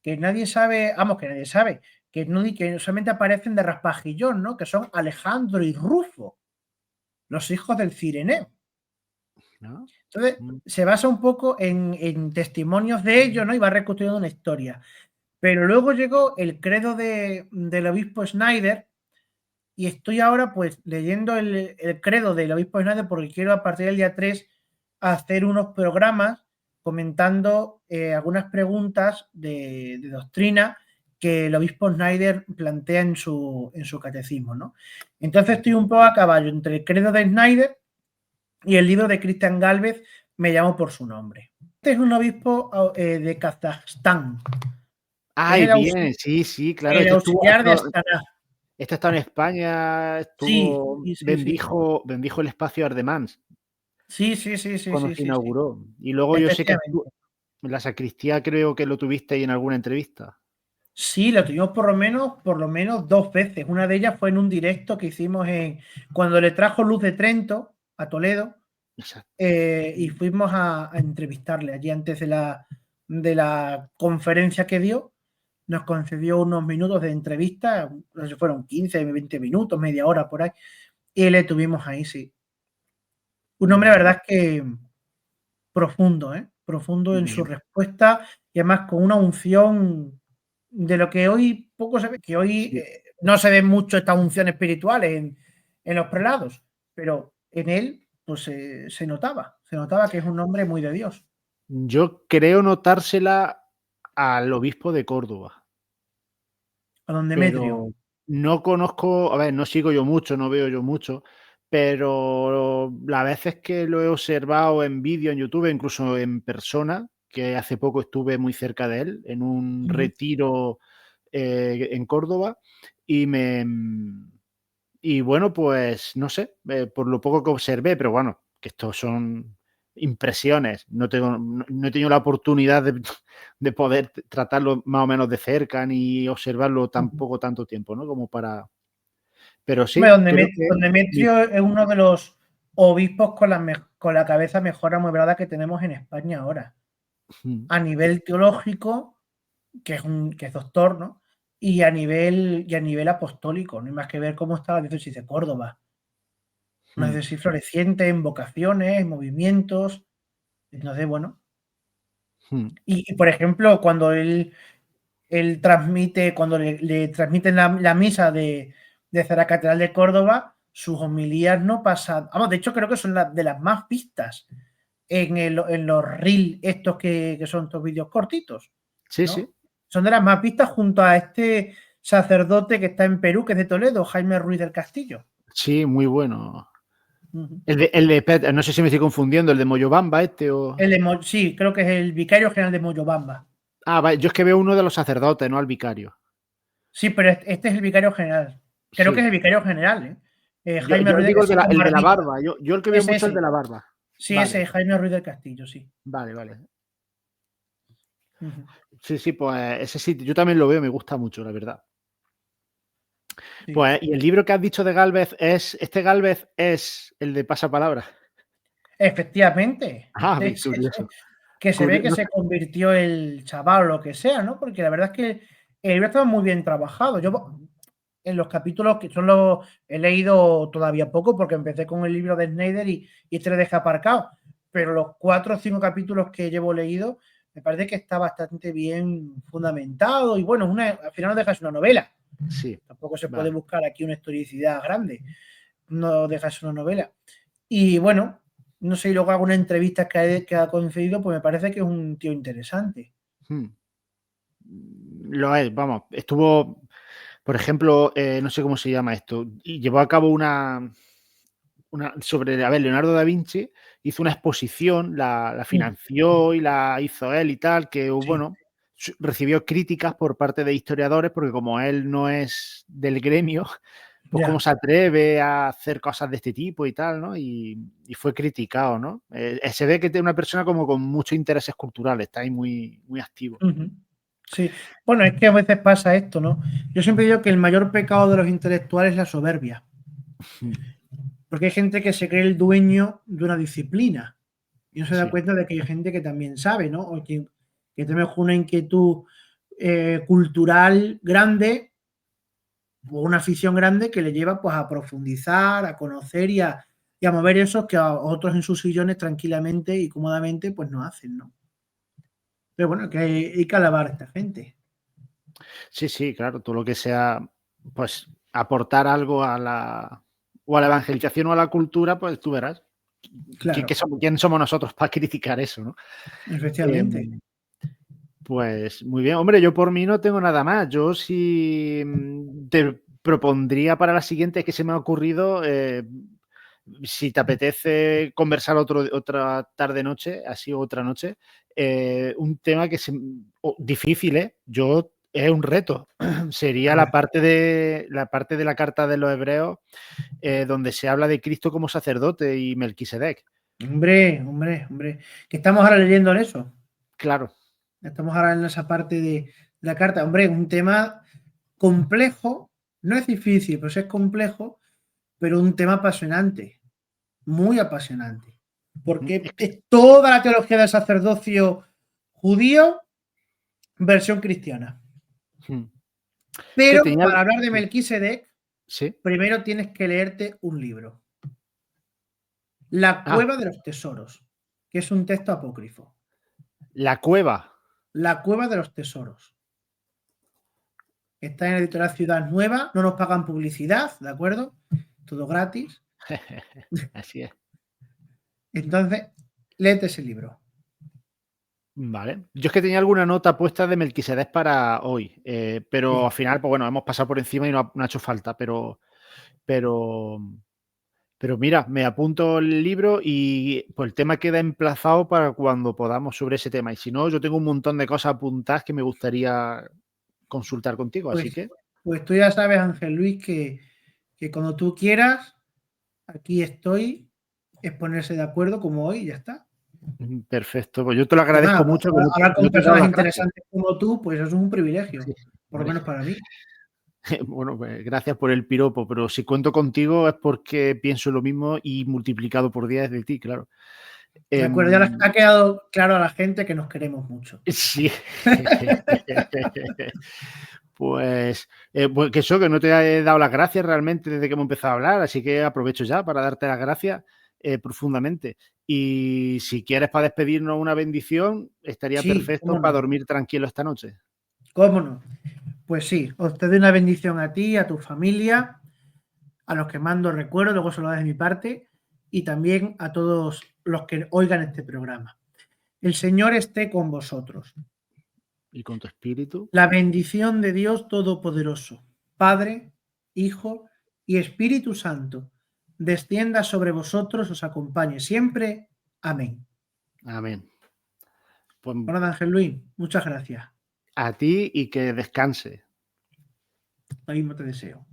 que nadie sabe, vamos, que nadie sabe, que solamente aparecen de raspajillón, ¿no? Que son Alejandro y Rufo, los hijos del Cireneo. ¿No? Entonces, Mm. se basa un poco en testimonios de ellos, ¿no? Y va reconstruyendo una historia. Pero luego llegó el credo del obispo Schneider y estoy ahora pues leyendo el credo del obispo Schneider porque quiero a partir del día 3 hacer unos programas comentando algunas preguntas de doctrina que el obispo Schneider plantea en su catecismo, ¿no? Entonces estoy un poco a caballo entre el credo de Schneider y el libro de Cristian Gálvez, Me llamo por su nombre. Este es un obispo de Kazajstán. Es Ay, bien, sí, sí, claro. el auxiliar de Astana. Este está en España, Sí, estuvo, sí, sí, sí. bendijo el espacio Ardemans Sí, sí, sí, sí, cuando sí, se sí, sí. inauguró. Y luego yo sé que Efectivamente. en la sacristía creo que lo tuviste ahí en alguna entrevista. Sí, lo tuvimos por lo menos 2 veces. Una de ellas fue en un directo que hicimos cuando le trajo Luz de Trento a Toledo, Exacto. y fuimos a entrevistarle allí antes de la conferencia que dio. Nos concedió unos minutos de entrevista, no sé si fueron 15, 20 minutos, media hora por ahí, y le tuvimos ahí, sí. Un hombre, la verdad es que profundo, ¿eh? Profundo en su Bien, respuesta y además con una unción de lo que hoy poco se ve, que hoy sí. no se ven mucho estas unciones espirituales en los prelados, pero en él pues se notaba que es un hombre muy de Dios. Yo creo notársela al obispo de Córdoba, A don Demetrio. pero no conozco, a ver, no sigo yo mucho, no veo yo mucho, pero las veces que lo he observado en vídeo, en YouTube, incluso en persona, que hace poco estuve muy cerca de él, en un Ujú. retiro en Córdoba, y y bueno, pues no sé, por lo poco que observé, pero bueno, que estos son impresiones. No he tenido la oportunidad de poder tratarlo más o menos de cerca ni observarlo Ujú. tampoco tanto tiempo, ¿no? Como para. Pero Hombre, sí, creo que. don Demetrio es uno de los obispos con la cabeza mejor amueblada que tenemos en España ahora. Mm, A nivel teológico, que es doctor, ¿no? Y a nivel apostólico, no hay más que ver cómo está la diócesis de Córdoba. Una mm, diócesis floreciente en vocaciones, en movimientos. Entonces, bueno. mm, Por ejemplo, cuando él él transmite, cuando le transmiten la misa de la Catedral de Córdoba, sus homilías no pasan. Vamos, de hecho, creo que son de las más vistas en los reels estos que son estos vídeos cortitos, Sí, ¿no? sí. Son de las más vistas junto a este sacerdote que está en Perú, que es de Toledo, Jaime Ruiz del Castillo. Sí, muy bueno. Uh-huh. Espérate, no sé si me estoy confundiendo, el de Moyobamba o... Sí, creo que es el vicario general de Moyobamba. Ah, vale, yo es que veo uno de los sacerdotes, no al vicario. Sí, pero este es el vicario general. Creo que es Sí. el vicario general, ¿eh? Yo Jaime Ruiz, digo sí, con el de la barbita. barba. Yo el que veo mucho es el Ese. de la barba. Sí, ese Vale, es Jaime Ruiz del Castillo, sí. vale. Uh-huh. Sí, pues ese sí, yo también lo veo, me gusta mucho, la verdad. Sí. Pues, y el libro que has dicho de Gálvez Gálvez es el de Pasapalabra. Efectivamente. Ah, curioso. Que se ve que se convirtió el chaval o lo que sea, ¿no? Porque la verdad es que el libro estaba muy bien trabajado. Yo en los capítulos que son los he leído todavía poco porque empecé con el libro de Snyder y este lo dejé aparcado. Pero los 4 o 5 capítulos que llevo leído me parece que está bastante bien fundamentado y bueno, al final no dejas una novela. Sí. Tampoco se puede buscar aquí una historicidad grande. No dejas una novela. Y bueno, no sé, y luego alguna entrevista que ha concedido, pues me parece que es un tío interesante. Lo es, vamos, estuvo, por ejemplo, no sé cómo se llama esto, y llevó a cabo una sobre, a ver, Leonardo da Vinci hizo una exposición, la financió y la hizo él y tal, que Sí. bueno, recibió críticas por parte de historiadores, porque como él no es del gremio, pues cómo Ya. se atreve a hacer cosas de este tipo y tal, ¿no? Y fue criticado, ¿no? Se ve que tiene una persona como con muchos intereses culturales, está ahí muy, muy activo. Uh-huh. Sí. Bueno, es que a veces pasa esto, ¿no? Yo siempre digo que el mayor pecado de los intelectuales es la soberbia. Porque hay gente que se cree el dueño de una disciplina y no se da Sí. cuenta de que hay gente que también sabe, ¿no? O que tenemos una inquietud cultural grande o una afición grande que le lleva pues a profundizar, a conocer y a mover esos que a otros en sus sillones tranquilamente y cómodamente pues no hacen, ¿no? Pero bueno, que hay que alabar a esta gente. Sí, claro, todo lo que sea, pues aportar algo a la evangelización o a la cultura, pues tú verás. Claro, ¿Quién somos nosotros para criticar eso, no? efectivamente. Pues muy bien, hombre, yo por mí no tengo nada más. Yo sí te propondría para la siguiente que se me ha ocurrido, si te apetece conversar otra tarde-noche, así otra noche, un tema que difícil, ¿eh? Es un reto. Sería la parte de la carta de los hebreos, donde se habla de Cristo como sacerdote y Melquisedec. Hombre. Que estamos ahora leyendo en eso. Claro. Estamos ahora en esa parte de la carta. Hombre, un tema complejo, no es difícil, pero sí es complejo, pero un tema apasionante, muy apasionante. Porque es toda la teología del sacerdocio judío, versión cristiana. Pero para hablar de Melquisedec, ¿Sí? primero tienes que leerte un libro. La Cueva de los Tesoros, que es un texto apócrifo. La Cueva. La Cueva de los Tesoros. Está en la editorial Ciudad Nueva, no nos pagan publicidad, ¿de acuerdo? Todo gratis. Así es. Entonces, léete ese libro. Vale. Yo es que tenía alguna nota puesta de Melquisedec para hoy, pero Sí. al final, pues bueno, hemos pasado por encima y no ha hecho falta, pero mira, me apunto el libro y pues el tema queda emplazado para cuando podamos sobre ese tema. Y si no, yo tengo un montón de cosas apuntadas que me gustaría consultar contigo, así Pues, que pues tú ya sabes, Ángel Luis, que cuando tú quieras, aquí estoy, es ponerse de acuerdo como hoy y ya está. perfecto. Pues yo te lo Además, agradezco mucho, que hablar no con te he dado personas las gracias. interesantes como tú, pues eso es un privilegio, Sí, por lo hombre. menos para mí. Bueno, pues gracias por el piropo, pero si cuento contigo es porque pienso lo mismo y multiplicado por 10 de ti, claro. De acuerdo, ya ha quedado claro a la gente que nos queremos mucho. Sí. Pues, que eso, que no te he dado las gracias realmente desde que hemos empezado a hablar, así que aprovecho ya para darte las gracias profundamente. Y si quieres para despedirnos una bendición, estaría Sí, perfecto cómo para no. dormir tranquilo esta noche. ¿Cómo no? Pues sí, os te doy una bendición a ti, a tu familia, a los que mando recuerdo, luego se lo das de mi parte, y también a todos los que oigan este programa. El Señor esté con vosotros. Y con tu espíritu. La bendición de Dios Todopoderoso, Padre, Hijo y Espíritu Santo, descienda sobre vosotros, os acompañe siempre. Amén. Amén. Pues Bueno, Ángel Luis, muchas gracias. a ti y que descanse. Lo mismo te deseo.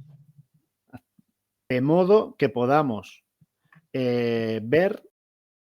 De modo que podamos ver